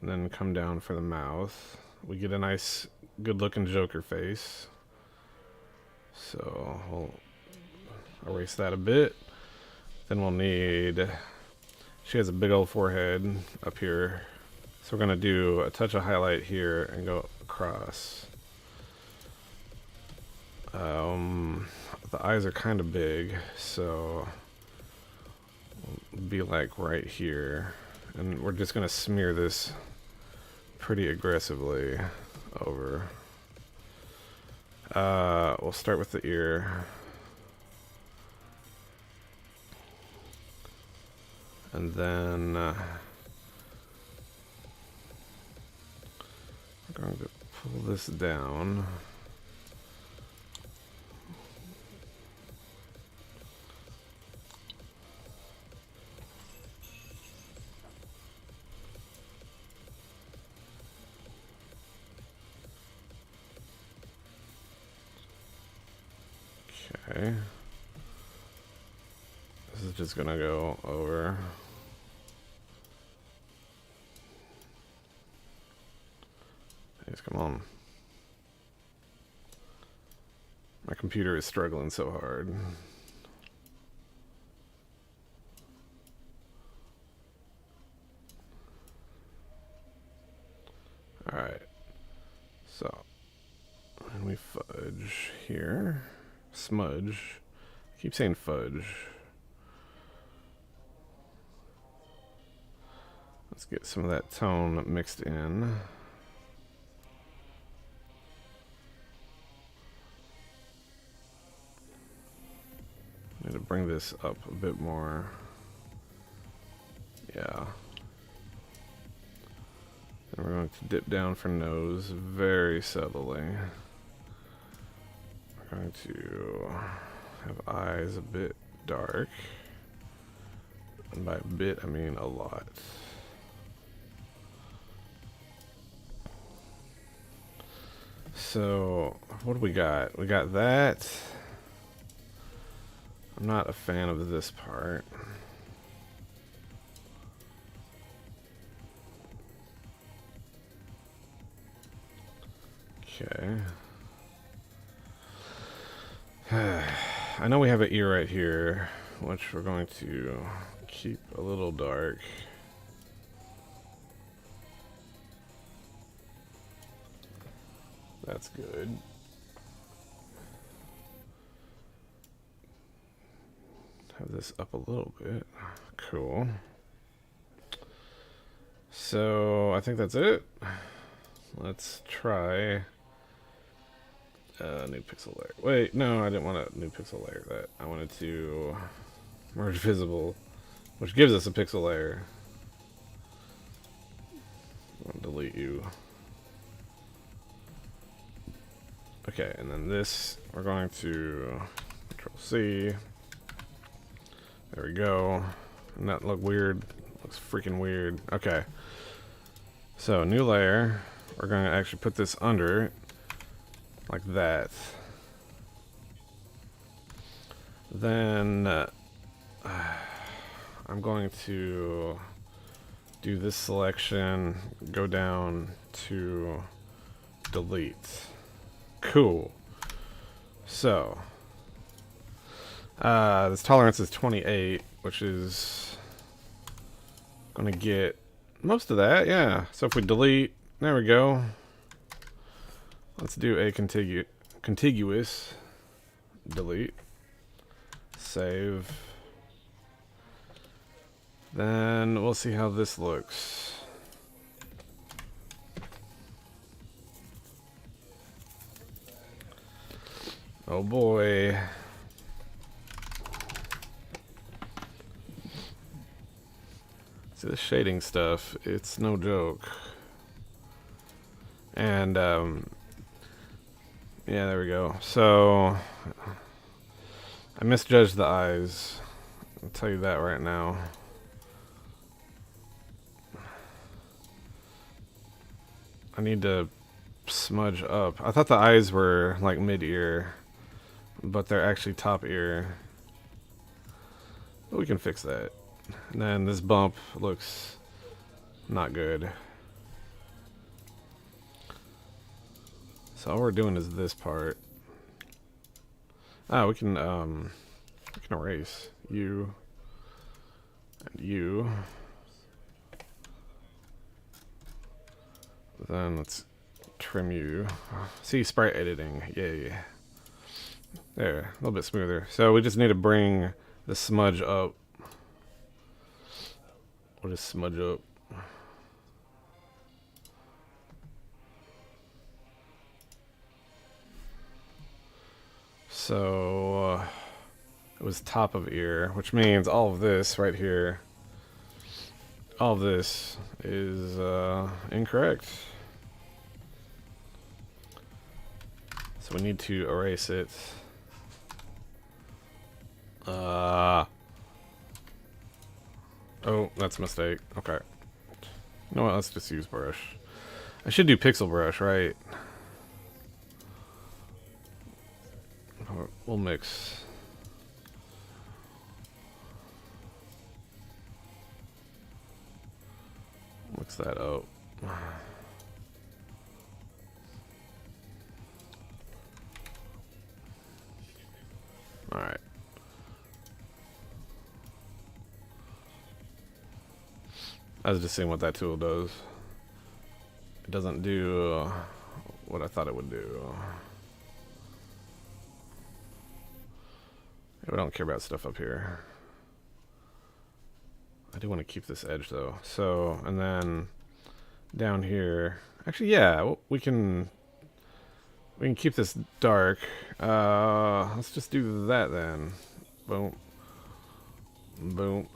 and then come down for the mouth. We get a nice good looking Joker face. So we'll erase that a bit. Then we'll need, she has a big old forehead up here. So we're gonna do a touch of highlight here and go across. The eyes are kind of big, so we'll be like right here. And we're just gonna smear this pretty aggressively over. We'll start with the ear. And then we're going to pull this down. Okay. This is just gonna go over. Please, come on. My computer is struggling so hard. Alright. So, and we fudge here. Smudge. I keep saying fudge. Let's get some of that tone mixed in. Need to bring this up a bit more. Yeah. And we're going to dip down for nose very subtly. We're going to have eyes a bit dark. And by a bit, I mean a lot. So, what do we got? We got that. I'm not a fan of this part. Okay. I know we have an ear right here, which we're going to keep a little dark. That's good. Have this up a little bit. Cool. So I think that's it. Let's try new pixel layer. Wait, no, I didn't want a new pixel layer. That I wanted to merge visible, which gives us a pixel layer. I'll delete you. Okay, and then this we're going to Control C. There we go. Doesn't that look weird? Looks freaking weird. Okay. So, new layer. We're going to actually put this under, like that. Then, I'm going to do this selection, go down to delete. Cool. So, this tolerance is 28, which is going to get most of that, yeah. So if we delete, there we go. Let's do a contiguous delete. Save. Then we'll see how this looks. Oh boy. See, the shading stuff, it's no joke. And, yeah, there we go. So, I misjudged the eyes. I'll tell you that right now. I need to smudge up. I thought the eyes were like mid-ear, but they're actually top ear. But we can fix that. And then this bump looks not good. So all we're doing is this part. Ah, we can erase you and you. Then let's trim you. See, sprite editing. Yay. There, a little bit smoother. So we just need to bring the smudge up. We'll just smudge up. So it was top of ear, which means all of this right here, all of this is incorrect. So we need to erase it. Oh, that's a mistake. Okay. You know what? Let's just use brush. I should do pixel brush, right? We'll mix. Mix that up. Alright. I was just seeing what that tool does. It doesn't do what I thought it would do. We don't care about stuff up here. I do want to keep this edge though. So, and then down here, actually, yeah, we can keep this dark. Let's just do that then. Boom. Boom.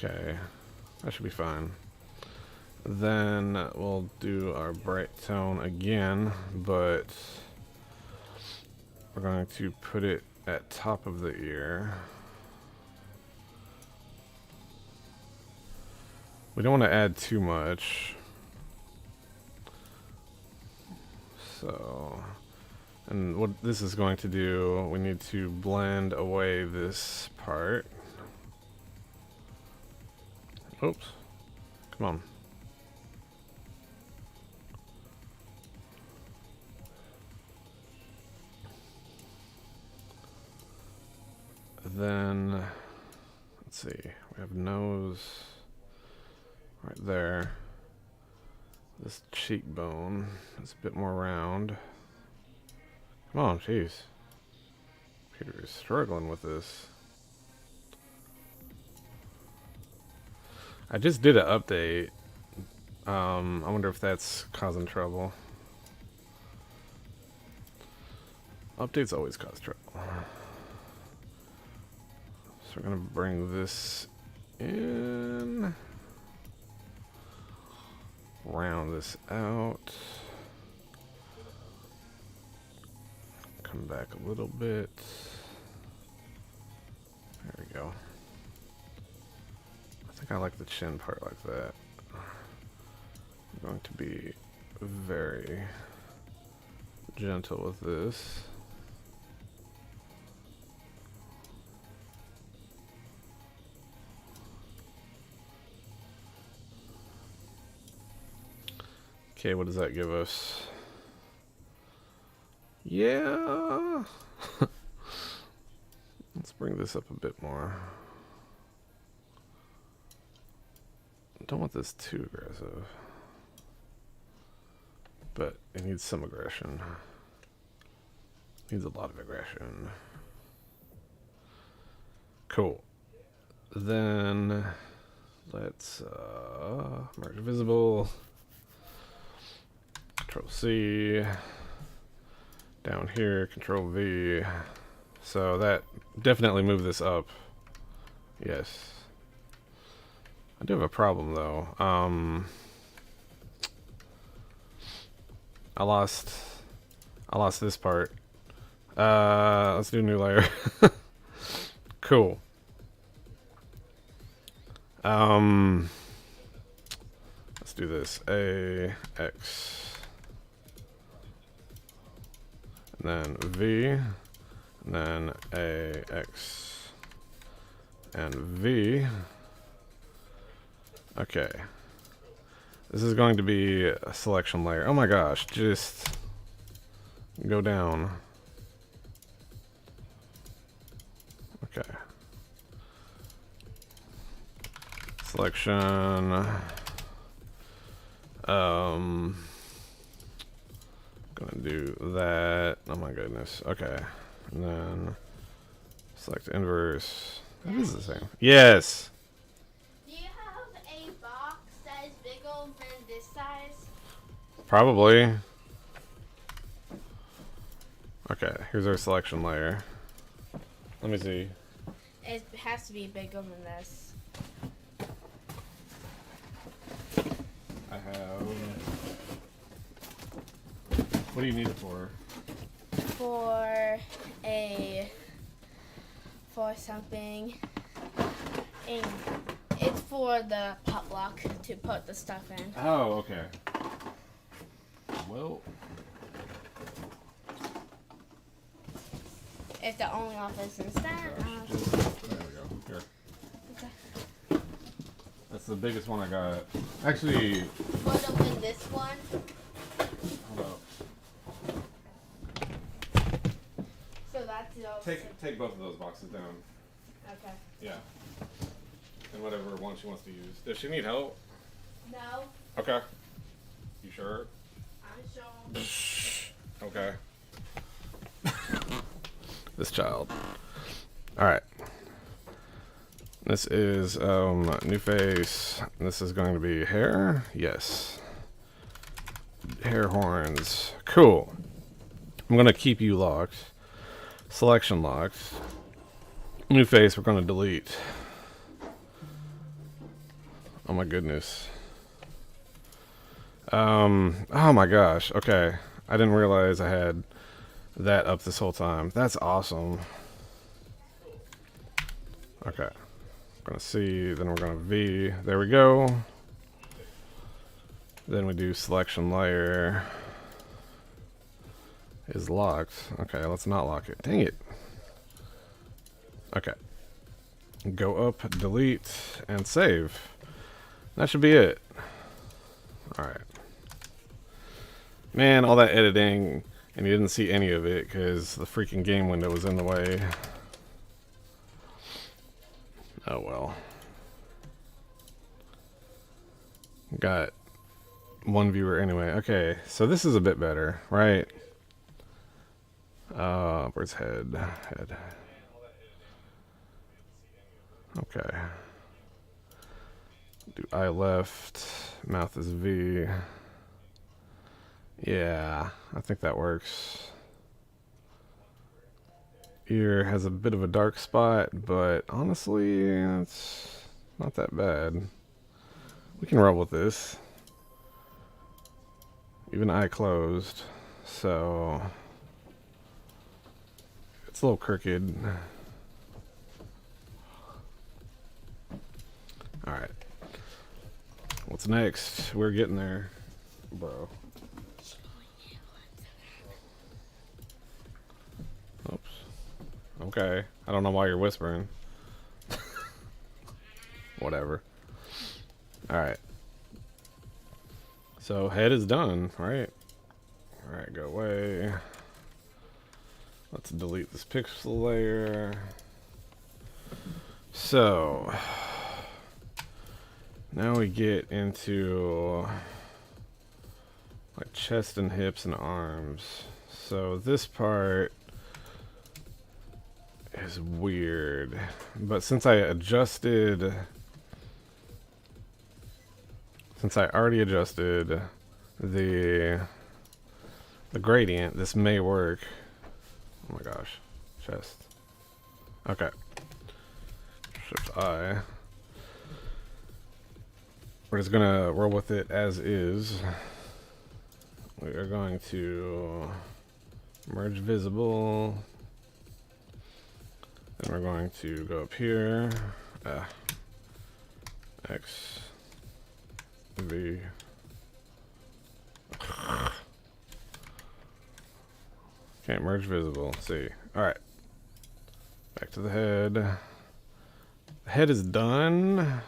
Okay, that should be fine. Then we'll do our bright tone again, but we're going to put it at top of the ear. We don't want to add too much. So, and what this is going to do, we need to blend away this part. Oops. Come on. Then, let's see, we have nose right there. This cheekbone is a bit more round. Come on, jeez. Peter is struggling with this. I just did an update. I wonder if that's causing trouble. Updates always cause trouble. So we're gonna bring this in. Round this out. Come back a little bit. There we go. I think I like the chin part like that. I'm going to be very gentle with this. Okay, what does that give us? Yeah. Let's bring this up a bit more. Don't want this too aggressive, but it needs some aggression. Needs a lot of aggression. Cool. Then let's merge visible. Control C. Down here, Control V. So that definitely moved this up. Yes. I do have a problem though. I lost this part. Let's do a new layer. Cool. Let's do this. A, X. And then V. And then A, X. And V. Okay. This is going to be a selection layer. Oh my gosh, just go down. Okay. Selection. Gonna do that. Oh my goodness. Okay. And then select inverse. That is the same. Yes. Do you have a box that is bigger than this size? Probably. Okay, here's our selection layer. Let me see. It has to be bigger than this. I have. What do you need it for? For something. And it's for the pop lock to put the stuff in. Oh, okay. Well. If the only office instead. There we go. Here. Okay. That's the biggest one I got. Actually. Put them in this one. Hold up. So that's those. Take both of those boxes down. Okay. Yeah. And whatever one she wants to use. Does she need help? No, Okay. You sure? I'm sure. Okay. This child. Alright. This is new face. This is going to be hair. Yes. Hair horns. Cool. I'm going to keep you locked. Selection locked. New face we're going to delete. Oh my goodness. Oh my gosh. Okay. I didn't realize I had that up this whole time. That's awesome. Okay. We're gonna C, then we're gonna V. There we go. Then we do selection layer is locked. Okay, let's not lock it. Dang it. Okay. Go up, delete, and save. That should be it. Alright. Man, all that editing, and you didn't see any of it because the freaking game window was in the way. Oh well. Got one viewer anyway. Okay, so this is a bit better, right? Where's head? Head. Okay. Do eye left. Mouth is V. Yeah, I think that works. Ear has a bit of a dark spot, but honestly, it's not that bad. We can roll with this. Even eye closed, so it's a little crooked. Alright. What's next? We're getting there, bro. Oops. Okay. I don't know why you're whispering. Whatever. Alright. So head is done, right? Alright, go away. Let's delete this pixel layer. So now we get into like chest and hips and arms. So this part is weird, but since I already adjusted the gradient, this may work. Oh my gosh, chest. Okay. Shift I. We're just gonna roll with it as is. We are going to merge visible. Then we're going to go up here. X V. Can't merge visible. Let's see. Alright. Back to the head. The head is done.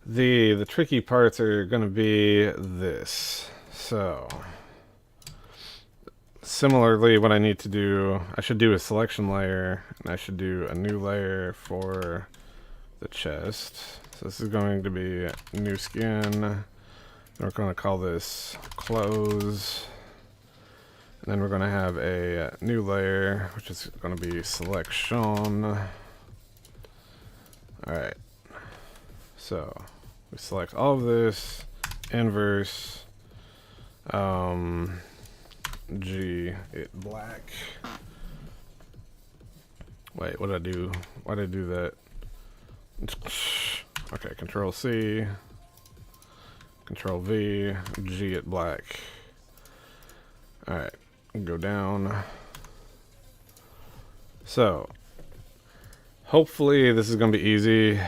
The tricky parts are going to be this. So, similarly, what I need to do, I should do a selection layer, and I should do a new layer for the chest. So this is going to be new skin. And we're going to call this close. And then we're going to have a new layer, which is going to be selection. Alright. So we select all of this, inverse, G, it black. Wait, what did I do? Why did I do that? Okay, Control C, Control V, G it black. Alright, go down. So, hopefully this is going to be easy.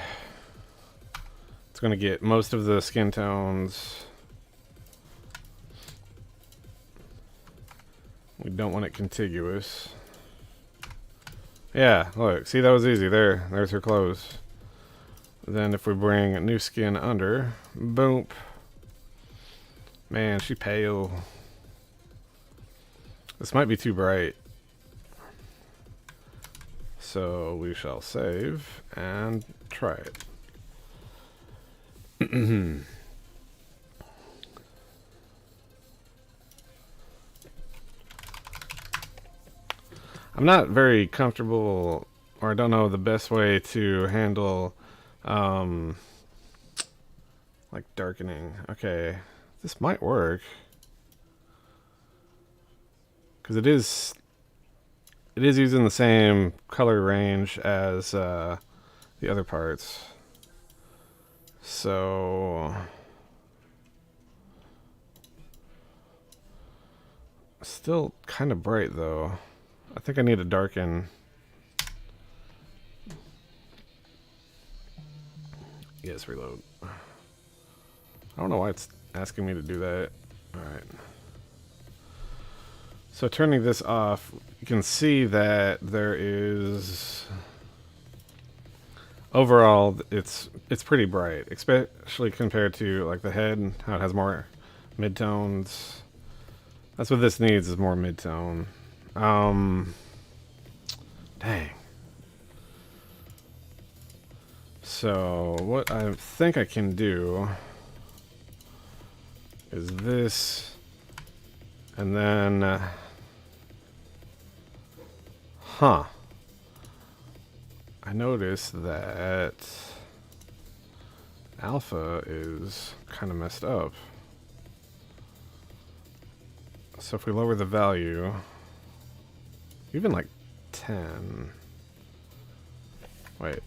It's going to get most of the skin tones. We don't want it contiguous. Yeah, look, see, that was easy. There's her clothes. Then if we bring a new skin under, boom. Man, she pale. This might be too bright. So we shall save and try it. I'm not very comfortable, or I don't know the best way to handle like darkening. Okay, this might work because it is using the same color range as the other parts. So still kind of bright though. I think I need to darken. Yes, reload. I don't know why it's asking me to do that. Alright. So turning this off, you can see that there is... Overall, it's pretty bright, especially compared to like the head, how it has more midtones. That's what this needs, is more midtone. Dang. So what I think I can do is this, and then, huh. I noticed that alpha is kind of messed up. So if we lower the value, even like 10. Wait.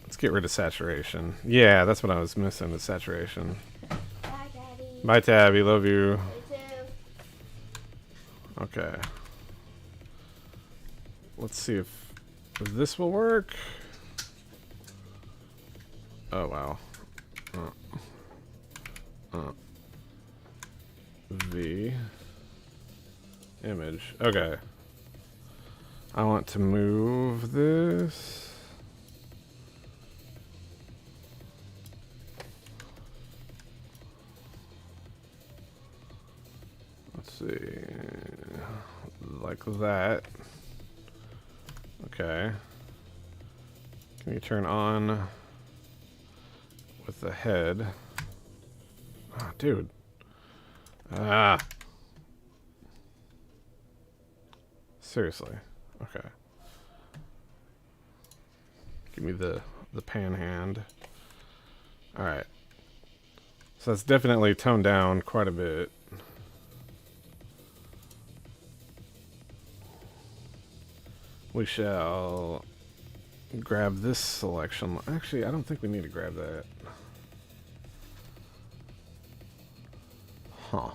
Let's get rid of saturation. Yeah, that's what I was missing, the saturation. Bye, Daddy. Bye, Tabby. Love you. Me too. Okay. Let's see if this will work. Oh, wow. V. Image. Okay. I want to move this. Let's see. Like that. Okay. Can you turn on with the head? Ah, dude. Ah. Seriously. Okay. Give me the pan hand. Alright. So that's definitely toned down quite a bit. We shall grab this selection. Actually, I don't think we need to grab that. Huh.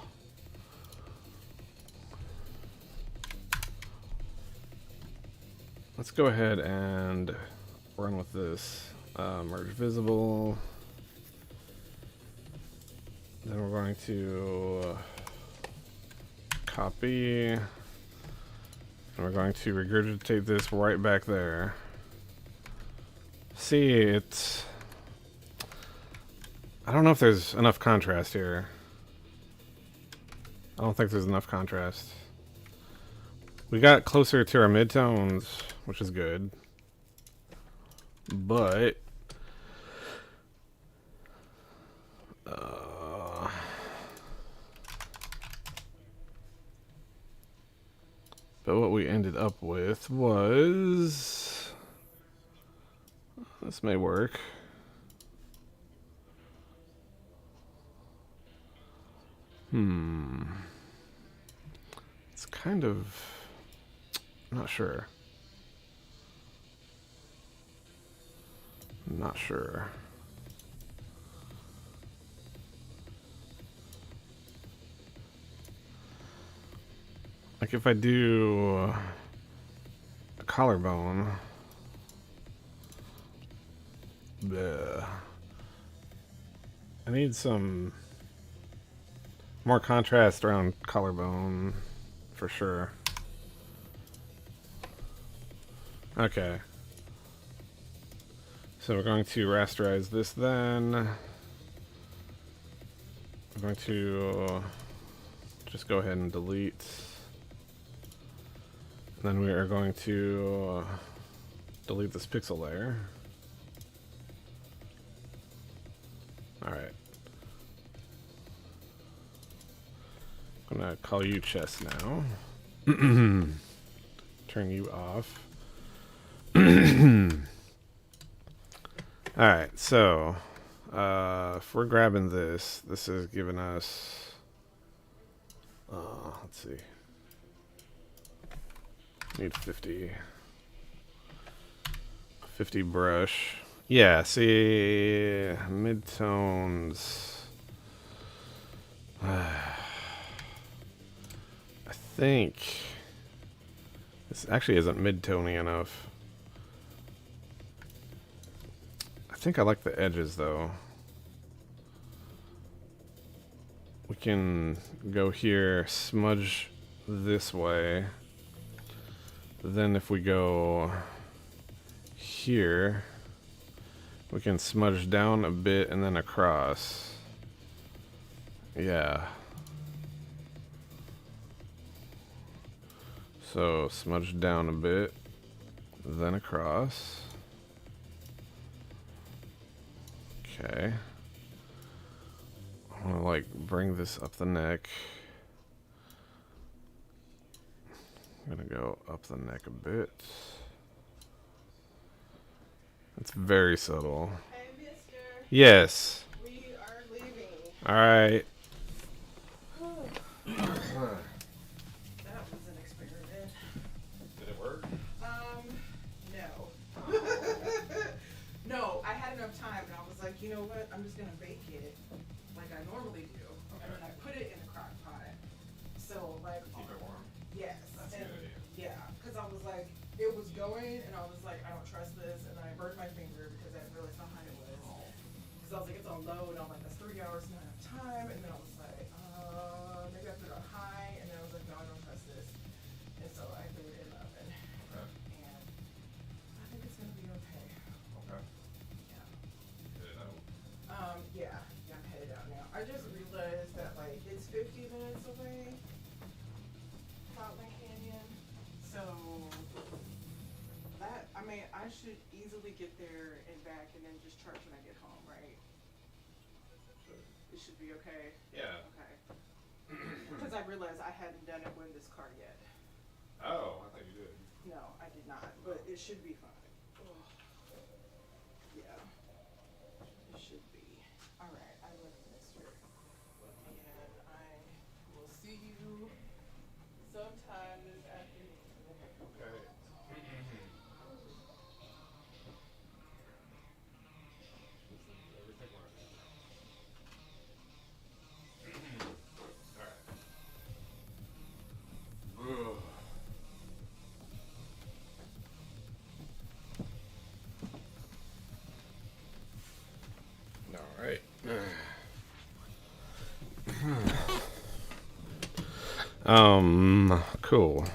Let's go ahead and run with this. Merge visible. Then we're going to copy. And we're going to regurgitate this right back there. See, it's... I don't know if there's enough contrast here. I don't think there's enough contrast. We got closer to our midtones, which is good. But... but what we ended up with was... This may work. It's kind of... I'm not sure. I'm not sure. Like if I do a collarbone, bleh. I need some more contrast around collarbone for sure. Okay. So we're going to rasterize this then. We're going to just go ahead and delete. And then we are going to delete this pixel layer. Alright. I'm gonna call you chest now. Turn you off. Alright, so if we're grabbing this, this is giving us let's see. Need 50. 50 brush. Yeah, see, midtones. I think this actually isn't mid-tony enough. I think I like the edges though. We can go here, smudge this way. Then if we go here, we can smudge down a bit and then across. Yeah. So smudge down a bit, then across. Okay. I want to like bring this up the neck. I'm gonna go up the neck a bit. It's very subtle. Hey, mister. Yes. We are leaving. Alright. That was an experiment. Did it work? No. No, I had enough time and I was like, you know what? I'm just gonna bake it like I normally do. And then I put it in a crock pot. So like Keep it warm. yes. That's a And good idea. yeah, because I was like, it was going and I was like, I don't trust this, and then I burned my finger because I didn't realize how hot it was. Because I was like, it's on low, and I'm like, that's 3 hours, not enough time. And then I was like, maybe I put it on high, and then I was like, no, I don't trust this. And so I threw it in the oven. Okay. And I think it's gonna be okay. Okay. Yeah. Get it out. Yeah, I'm headed out now. I just realized that like it's 50 minutes away, Fountain Canyon. So that, I mean, I should easily get there and back and then just charge when I get home, right? Sure. It should be okay. Yeah. Okay. Because I realized I hadn't done it with this car yet. Oh, I thought you did. No, I did not, but it should be fine. Ugh. Yeah, it should be. All right, I love Mister, and I will see you sometime this afternoon. Okay. Alright. Cool.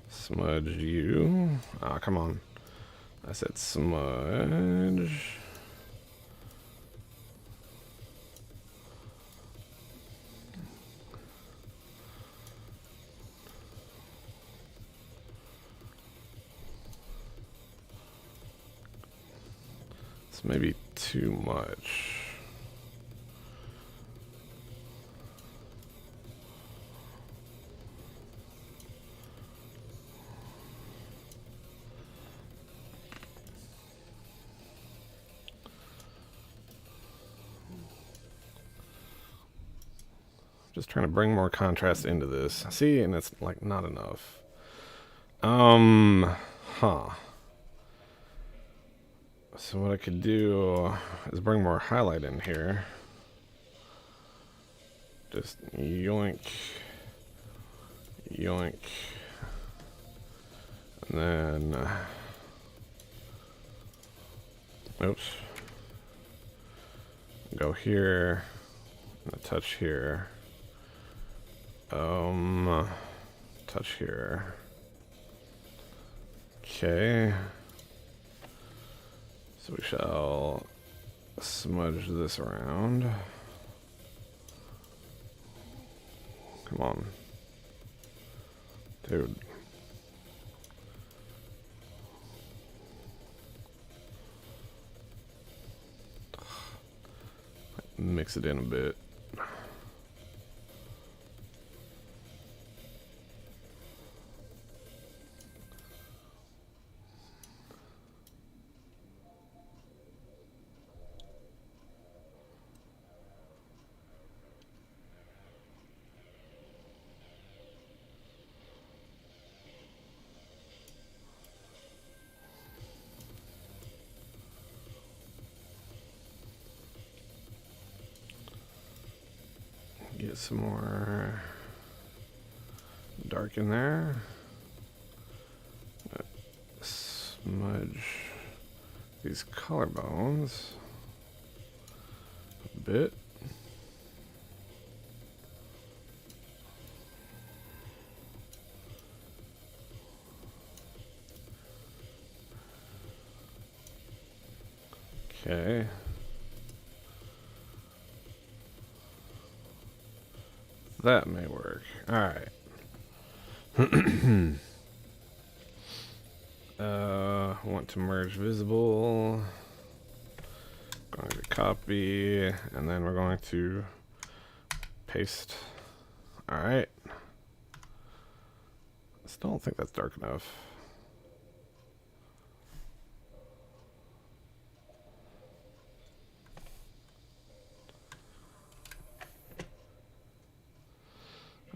Smudge you. Ah, come on. I said smudge. It's maybe too much. Just trying to bring more contrast into this. See, and it's like not enough. Huh. So what I could do is bring more highlight in here. Just yoink, yoink, and then, oops, go here, and a touch here, touch here. Okay. So we shall smudge this around. Come on. Dude. Mix it in a bit. Get some more dark in there. Smudge these collarbones a bit. Okay. That may work. Alright. Want to merge visible. Going to copy, and then we're going to paste. Alright. Still don't think that's dark enough.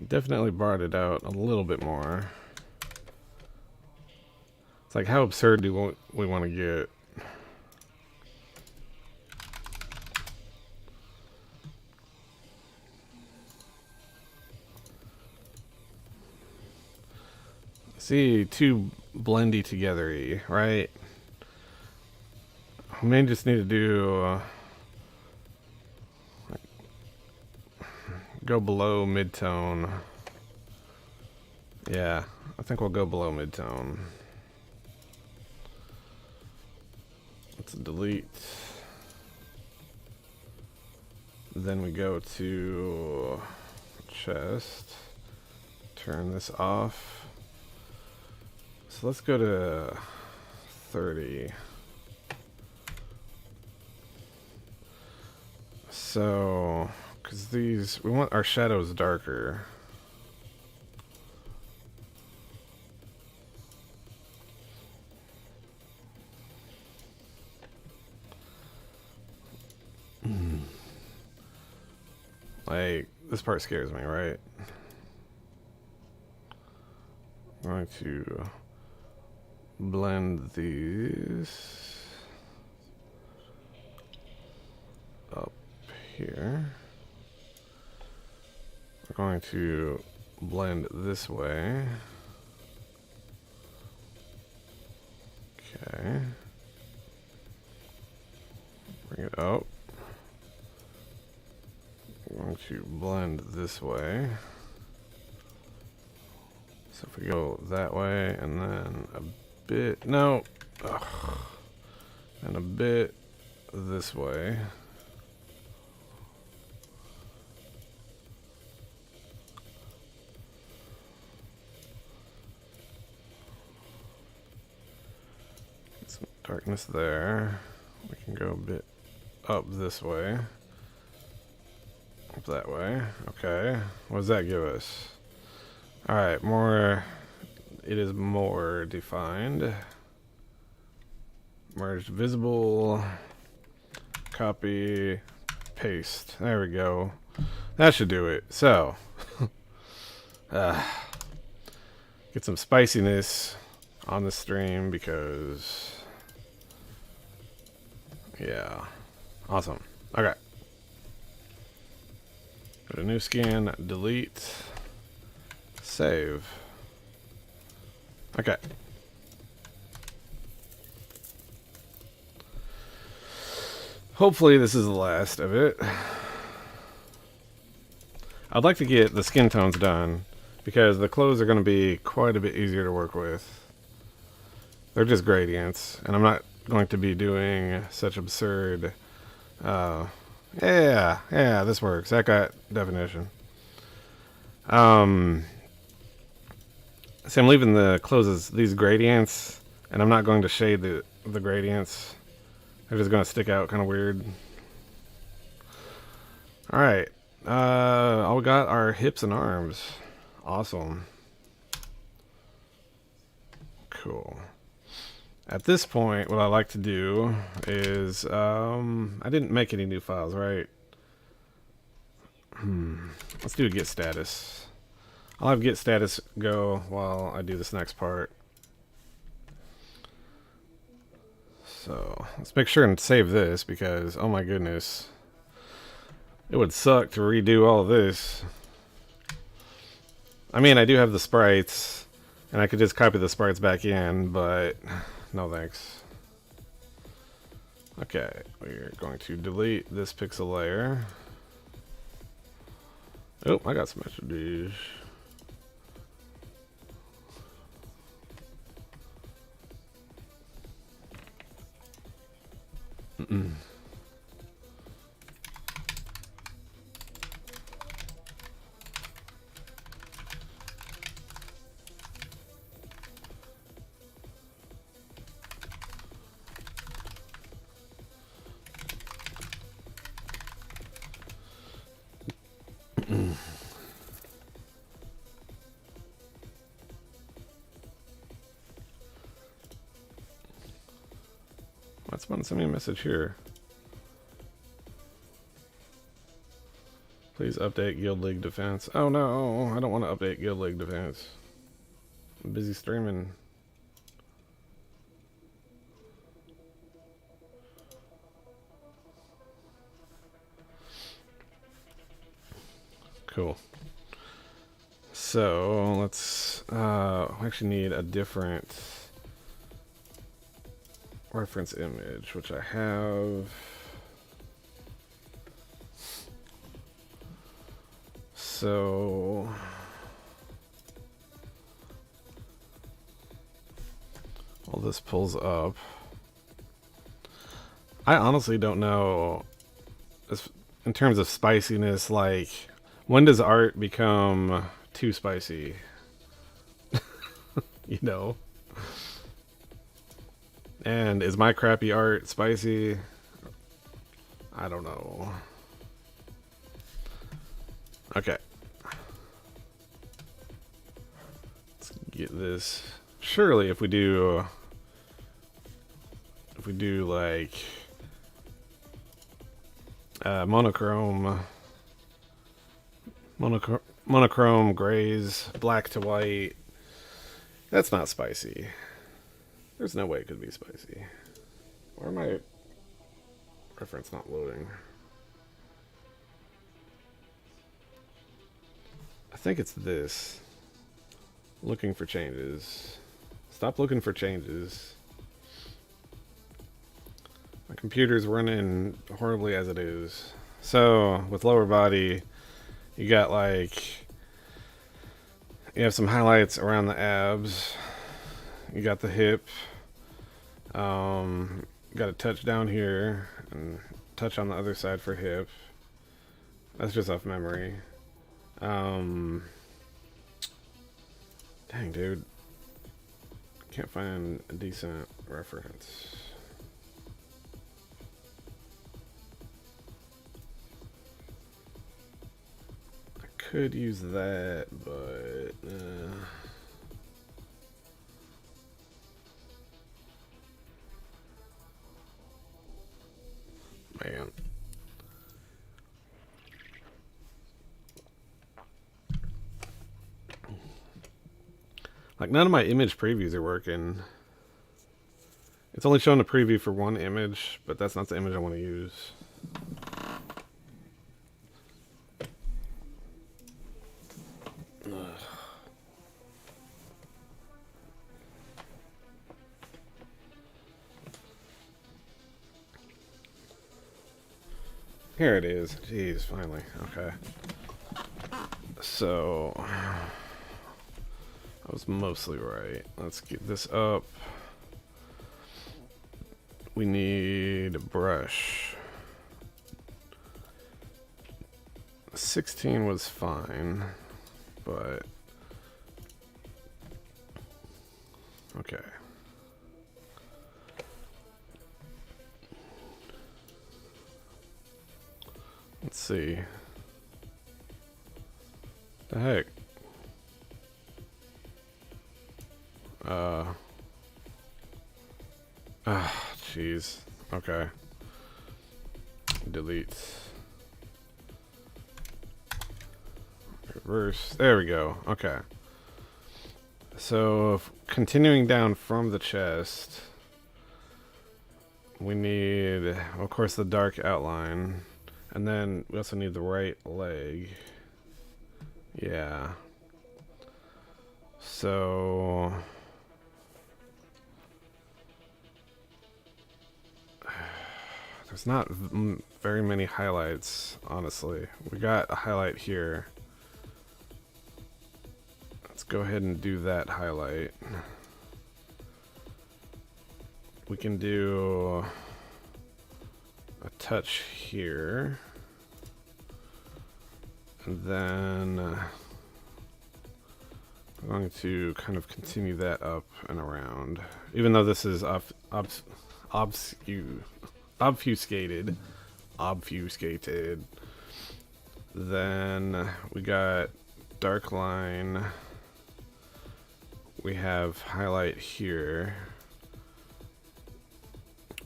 Definitely barred it out a little bit more. It's like, how absurd do we want to get? See, too blendy together-y, right? We may just need to do go below mid-tone. Yeah, I think we'll go below mid-tone. Let's delete. Then we go to chest. Turn this off. So let's go to 30. So, because these, we want our shadows darker. Like, this part scares me, right? I'm going to blend these up here. We're going to blend this way. Okay. Bring it up. We're going to blend this way. So if we go that way and then a bit, no, and a bit this way. Get some darkness there. We can go a bit up this way. Up that way. Okay. What does that give us? Alright, more. It is more defined. Merged visible. Copy. Paste. There we go. That should do it. So. Get some spiciness on the stream because. Yeah. Awesome. Okay. Go to new scan, delete, save. Okay. Hopefully this is the last of it. I'd like to get the skin tones done because the clothes are going to be quite a bit easier to work with. They're just gradients, and I'm not going to be doing such absurd yeah, this works. That got definition. So I'm leaving the clothes as these gradients, and I'm not going to shade the gradients. They're just going to stick out kind of weird. Alright. All we got are hips and arms. Awesome. Cool. At this point, what I like to do is, I didn't make any new files, right? Let's do a get status. I'll have get status go while I do this next part. So, let's make sure and save this because, oh my goodness. It would suck to redo all of this. I mean, I do have the sprites, and I could just copy the sprites back in, but no thanks. Okay, we're going to delete this pixel layer. Oh, I got some messages. What's one? Send me a message here. Please update Guild League Defense. Oh no, I don't want to update Guild League Defense. I'm busy streaming. Cool. So let's we actually need a different reference image, which I have. So all this pulls up. I honestly don't know, in terms of spiciness, like, when does art become too spicy? You know? And is my crappy art spicy? I don't know. Okay. Let's get this. Surely if we do like monochrome grays, black to white, that's not spicy. There's no way it could be spicy. Why am I reference not loading? I think it's this. Looking for changes. Stop looking for changes. My computer's running horribly as it is. So, with lower body, you got like, you have some highlights around the abs. You got the hip. Got a touch down here and touch on the other side for hip. That's just off memory. Dang, dude. Can't find a decent reference. I could use that, but man. Like, none of my image previews are working. It's only showing a preview for one image, but that's not the image I want to use. Ugh. Here it is. Jeez, finally. Okay. So, I was mostly right. Let's get this up. We need a brush. 16 was fine, but okay. Let's see. The heck? Jeez. Okay. Delete. Reverse. There we go. Okay. So, continuing down from the chest, we need, of course, the dark outline. And then we also need the right leg. Yeah. So there's not very many highlights, honestly. We got a highlight here. Let's go ahead and do that highlight. We can do a touch here. And then I'm going to kind of continue that up and around. Even though this is obfuscated. Then we got dark line. We have highlight here.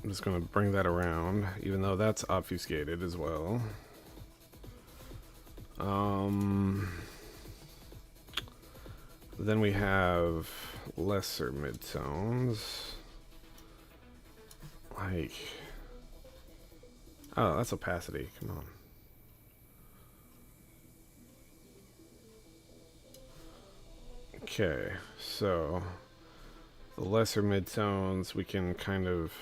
I'm just going to bring that around, even though that's obfuscated as well. Then we have lesser midtones. Like, oh, that's opacity. Come on. Okay, so the lesser midtones, we can kind of,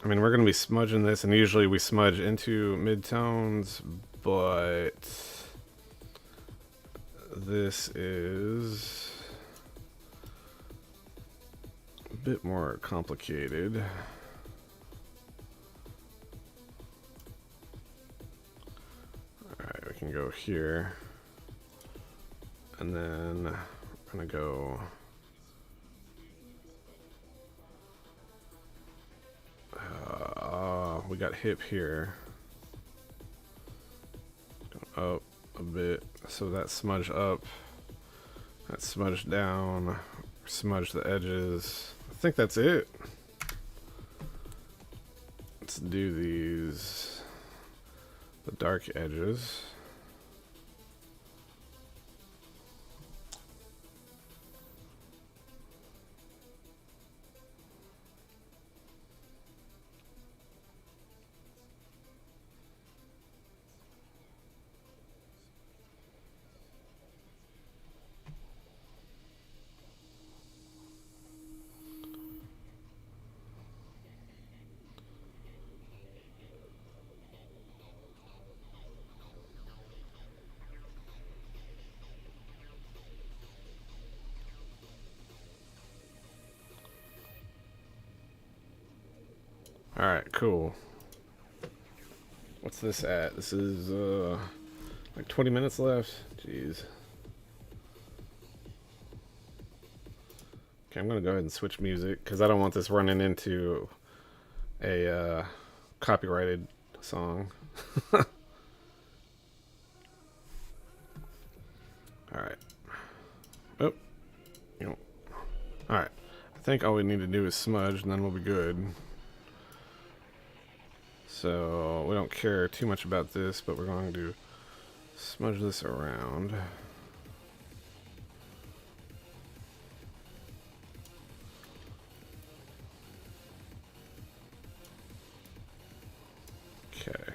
I mean, we're going to be smudging this, and usually we smudge into midtones, but this is a bit more complicated. Alright, we can go here. And then we're going to go we got hip here. Go up a bit. So that smudge up. That smudge down. Smudge the edges. I think that's it. Let's do these. The dark edges. Alright, cool. What's this at? This is like 20 minutes left. Jeez. Okay, I'm gonna go ahead and switch music because I don't want this running into a copyrighted song. Alright. Oh. Alright. I think all we need to do is smudge and then we'll be good. So we don't care too much about this, but we're going to smudge this around. Okay.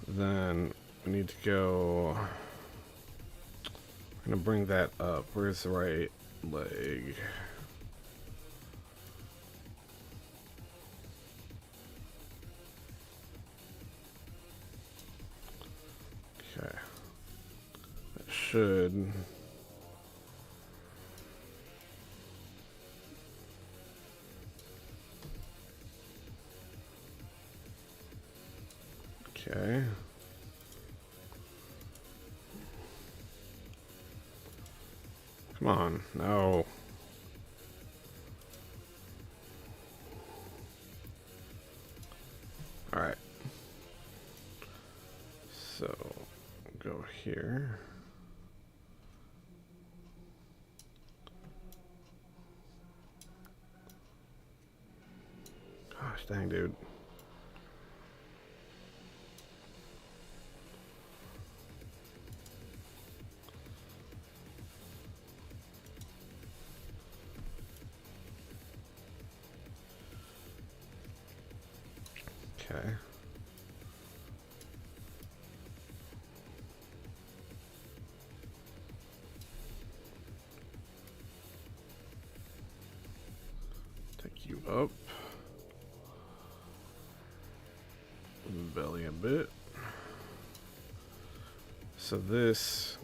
Then we need to go. We're gonna bring that up. Where's the right leg? Okay. That should. Okay. Come on, no. Alright. So, go here. Gosh dang, dude. Okay. you up. Belly a bit. So this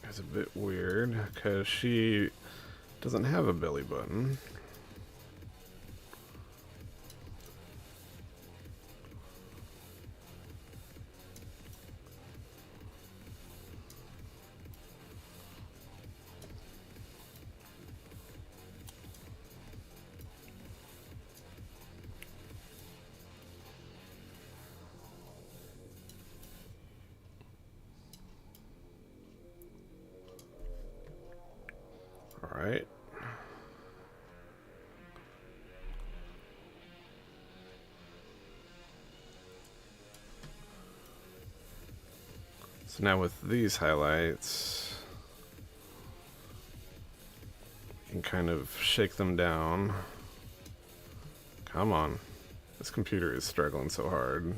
is a bit weird because she doesn't have a belly button. All right. So now with these highlights, you can kind of shake them down. Come on. This computer is struggling so hard.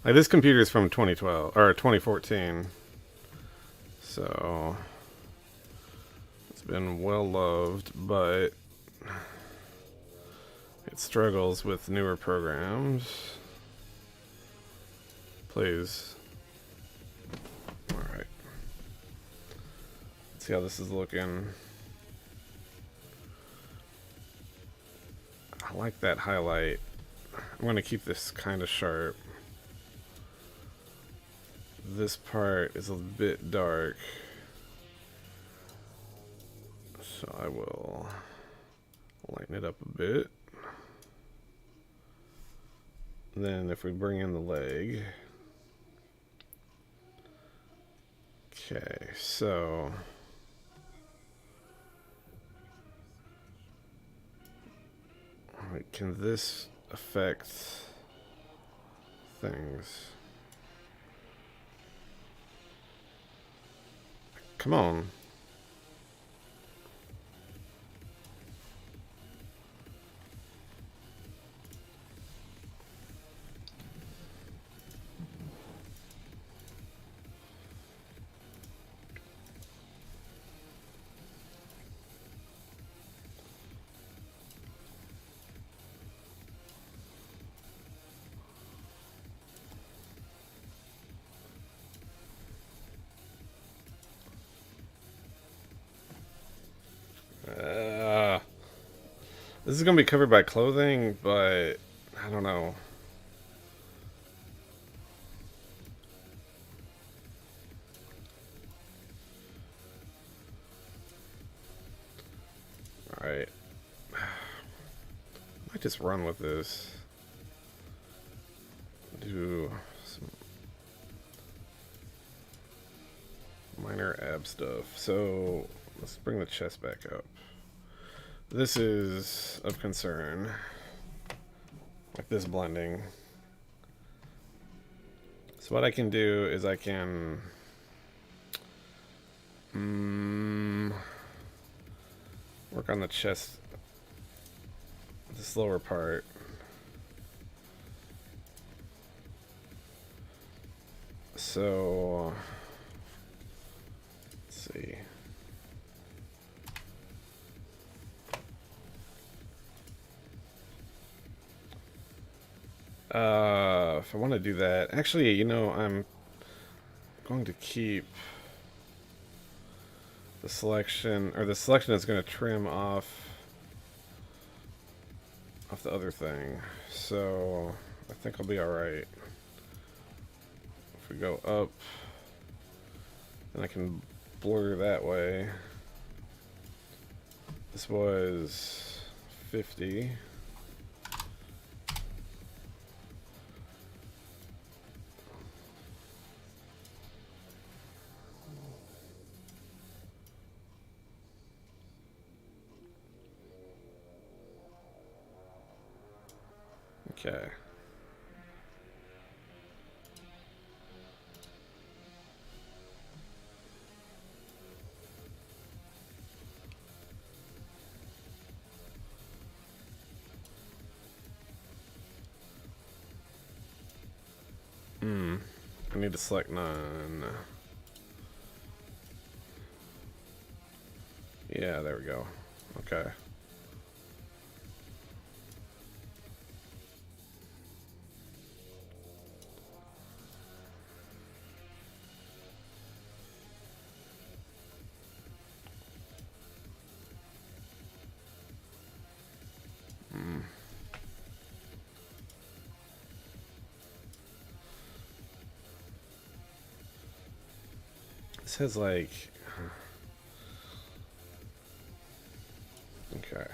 Like, this computer is from 2012 or 2014. So it's been well loved, but it struggles with newer programs. Please. Alright. Let's see how this is looking. I like that highlight. I'm going to keep this kind of sharp. This part is a bit dark, so I will lighten it up a bit. Then if we bring in the leg, okay, so can this affect things? Come on. This is gonna be covered by clothing, but I don't know. Alright. Might just run with this. Do some minor ab stuff. So let's bring the chest back up. This is of concern, like this blending. So what I can do is I can work on the chest, this lower part. So let's see. If I want to do that, actually, you know, I'm going to keep the selection, or the selection is going to trim off the other thing. So I think I'll be all right. If we go up, then I can blur that way. This was 50. Okay. I need to select none. Yeah, there we go. Okay. This has like... Okay.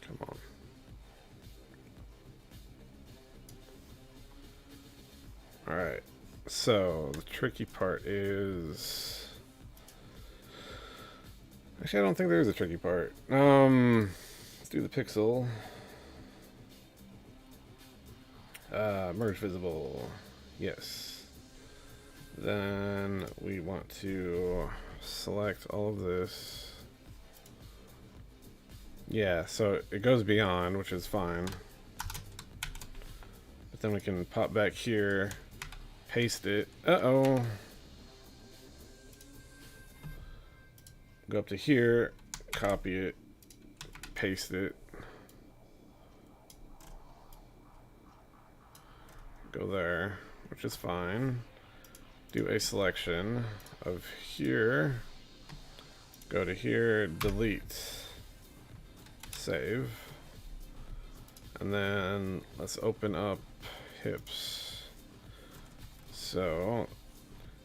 Come on. Alright. So, the tricky part is... Actually, I don't think there is a tricky part. Let's do the pixel. Merge visible. Yes. Then we want to select all of this. Yeah, so it goes beyond, which is fine. But then we can pop back here, paste it. Uh-oh. Go up to here, copy it, paste it. Go there, which is fine. Do a selection of here. Go to here, delete. Save. And then let's open up hips. So,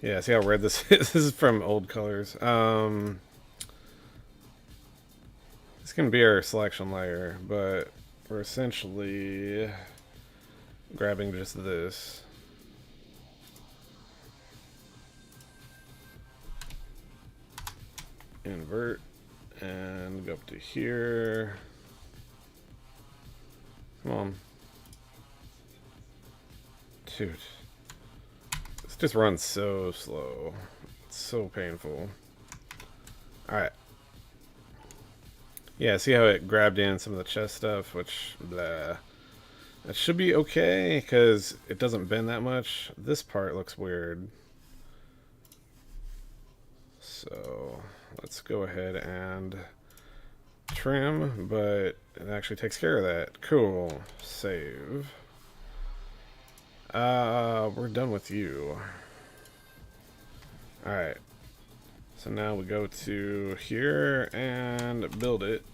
yeah, see how red this is? This is from old colors. This can be our selection layer, but we're essentially grabbing just this. Invert and go up to here. Come on. Dude. This just runs so slow. It's so painful. Alright. Yeah, see how it grabbed in some of the chest stuff, which, blah. That should be okay, because it doesn't bend that much. This part looks weird. So, let's go ahead and trim, but it actually takes care of that. Cool. Save. We're done with you. Alright. So now we go to here and build it.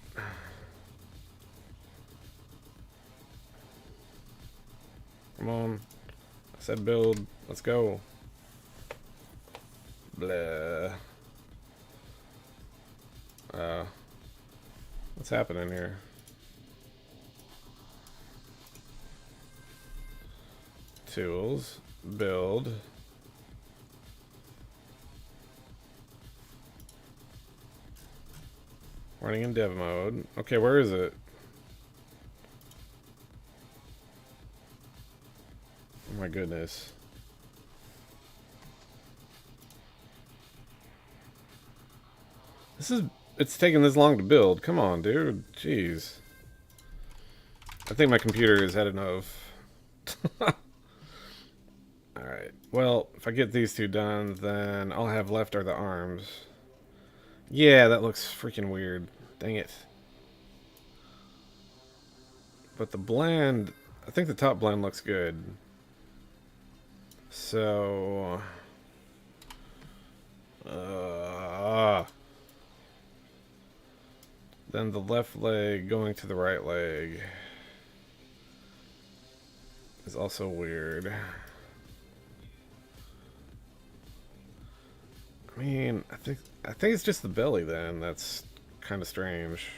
Come on. I said build. Let's go. Blah. What's happening here? Tools. Build. Running in dev mode. Okay, where is it? Oh my goodness. It's taking this long to build. Come on, dude. Jeez. I think my computer has had enough. Alright. Well, if I get these two done, then all I have left are the arms. Yeah, that looks freaking weird. Dang it. But the blend... I think the top blend looks good. So... Then the left leg going to the right leg is also weird. I mean, I think it's just the belly then that's kind of strange.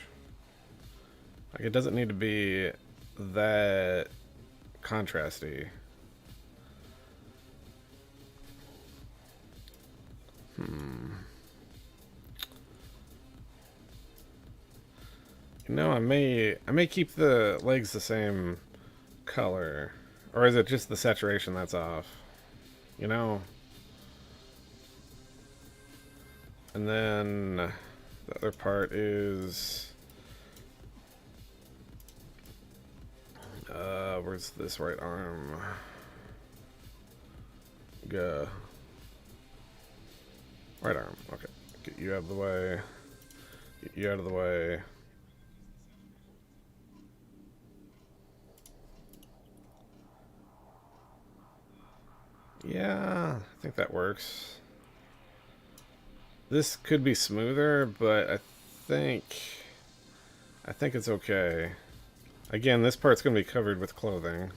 Like, it doesn't need to be that contrasty. You No, I may keep the legs the same color. Or is it just the saturation that's off? You know? And then the other part is where's this right arm? Go. Right arm. Okay. Get you out of the way. Get you out of the way. Yeah, I think that works. This could be smoother, but think I think it's okay. Again, this part's going to be covered with clothing.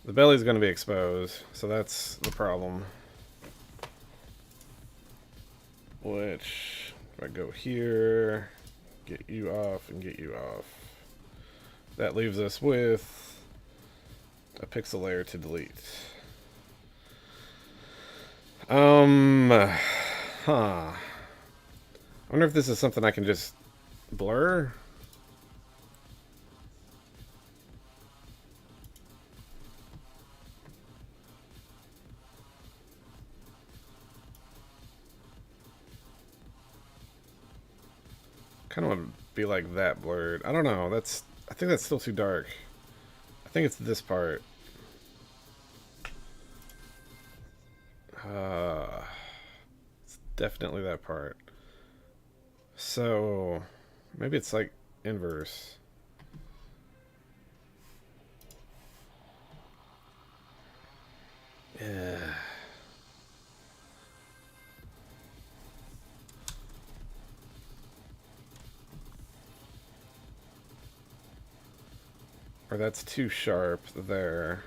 The belly's going to be exposed, so that's the problem. Which, if I go here, get you off and get you off. That leaves us with a pixel layer to delete. I wonder if this is something I can just blur. Kind of want to be like that blurred. I don't know. I think that's still too dark. I think it's this part. It's definitely that part. So maybe it's like inverse. Yeah. Or that's too sharp there.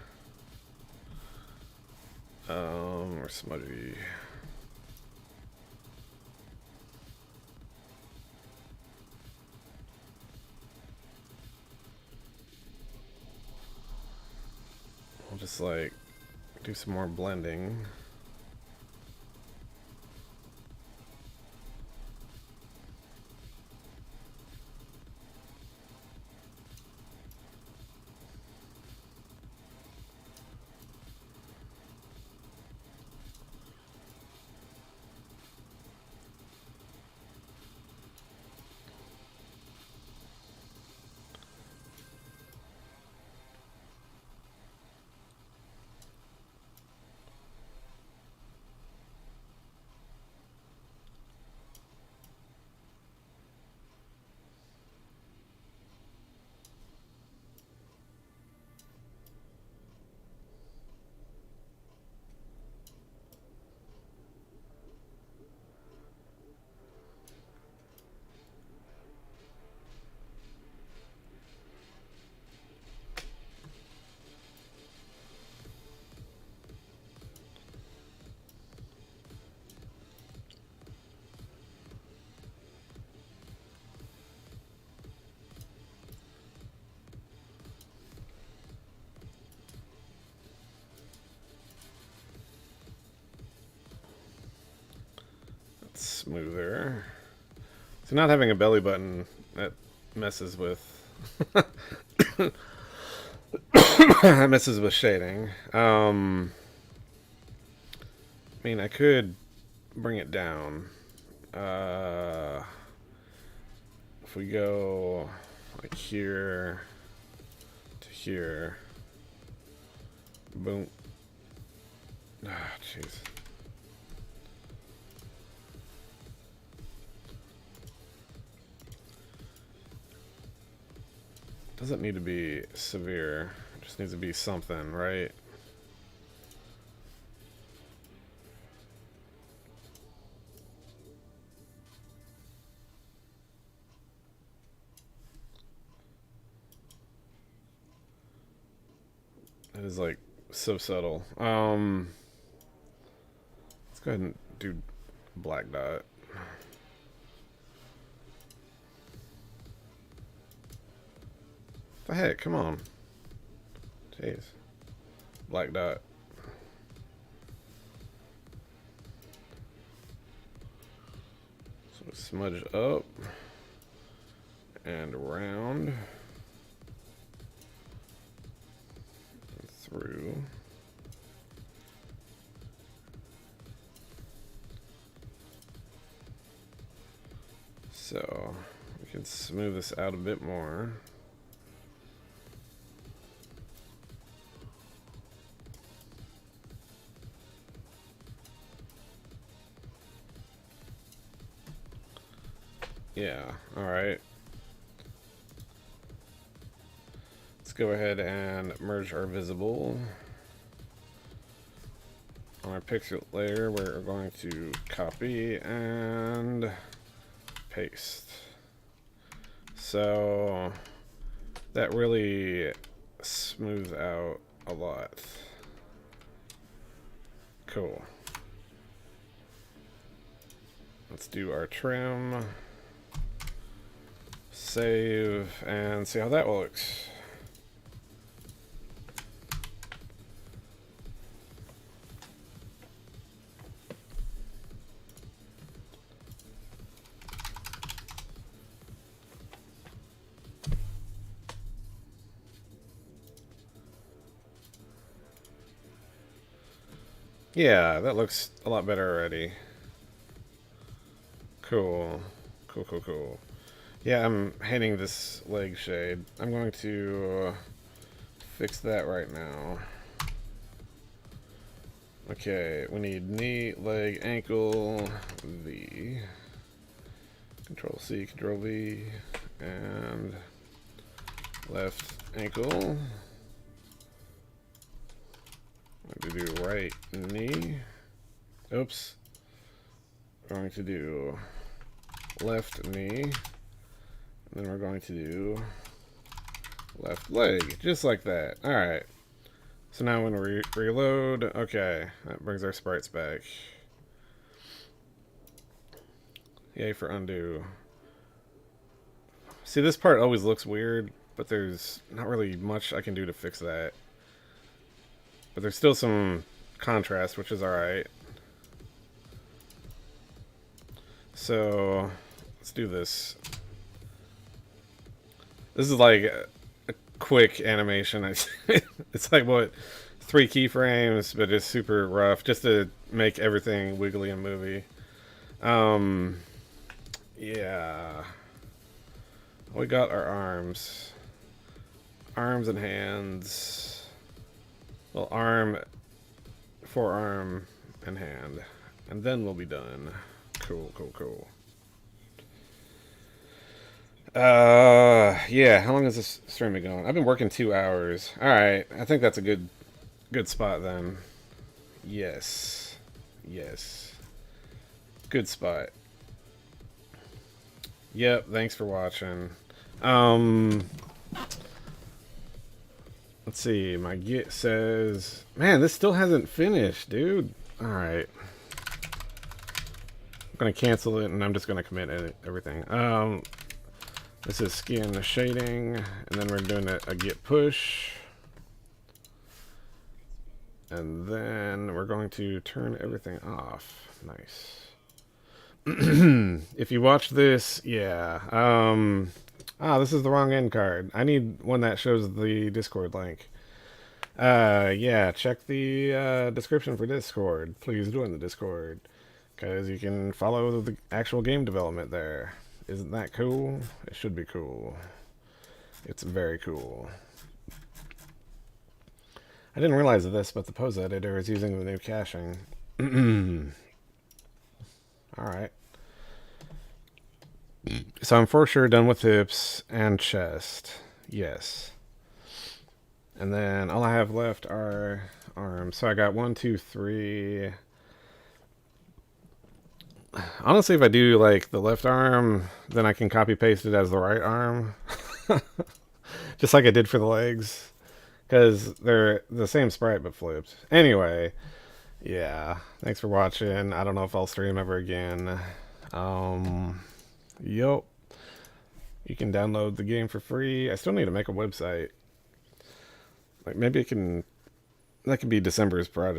Or smudgy. I'll just like do some more blending. Smoother. So not having a belly button, that messes with that messes with shading. I mean, I could bring it down. If we go like here to here, boom. Ah, jeez. Doesn't need to be severe. It just needs to be something, right? It is like so subtle. Let's go ahead and do black dot. The heck, come on. Jeez. Black dot. So smudge up. and around. Through. So we can smooth this out a bit more. Yeah, alright. Let's go ahead and merge our visible. On our pixel layer, we're going to copy and paste. So that really smooths out a lot. Cool. Let's do our trim. Save and see how that looks. Yeah, that looks a lot better already. Cool. Cool, cool, cool. Yeah, I'm hating this leg shade. I'm going to fix that right now. Okay, we need knee, leg, ankle, V. Control C, Control V, and left ankle. I'm going to do right knee. Oops. We're going to do left knee. And then we're going to do left leg, just like that. Alright. So now when we reload, okay, that brings our sprites back. Yay for undo. See, this part always looks weird, but there's not really much I can do to fix that. But there's still some contrast, which is alright. So, let's do this. This is like a quick animation. It's like, what, 3 keyframes, but it's super rough, just to make everything wiggly and movie. Yeah. We got our arms. Arms and hands. Well, arm, forearm, and hand. And then we'll be done. Cool, cool, cool. Yeah, how long has this stream been going? I've been working 2 hours. Alright, I think that's a good spot then. Yes. Yes. Good spot. Yep, thanks for watching. Let's see, my Git says... Man, this still hasn't finished, dude. Alright. I'm gonna cancel it, and I'm just gonna commit everything. This is skin shading, and then we're doing a git push. And then we're going to turn everything off. Nice. If you watch this, yeah. This is the wrong end card. I need one that shows the Discord link. Yeah, check the description for Discord. Please join the Discord, because you can follow the actual game development there. Isn't that cool? It should be cool. It's very cool. I didn't realize this, but the pose editor is using the new caching. Alright. So I'm for sure done with hips and chest. Yes. And then all I have left are arms. So I got 1, 2, 3... Honestly, if I do like the left arm, then I can copy paste it as the right arm. Just like I did for the legs. Because they're the same sprite but flipped. Anyway, yeah. Thanks for watching. I don't know if I'll stream ever again. Yup. You can download the game for free. I still need to make a website. Like maybe that could be December's project.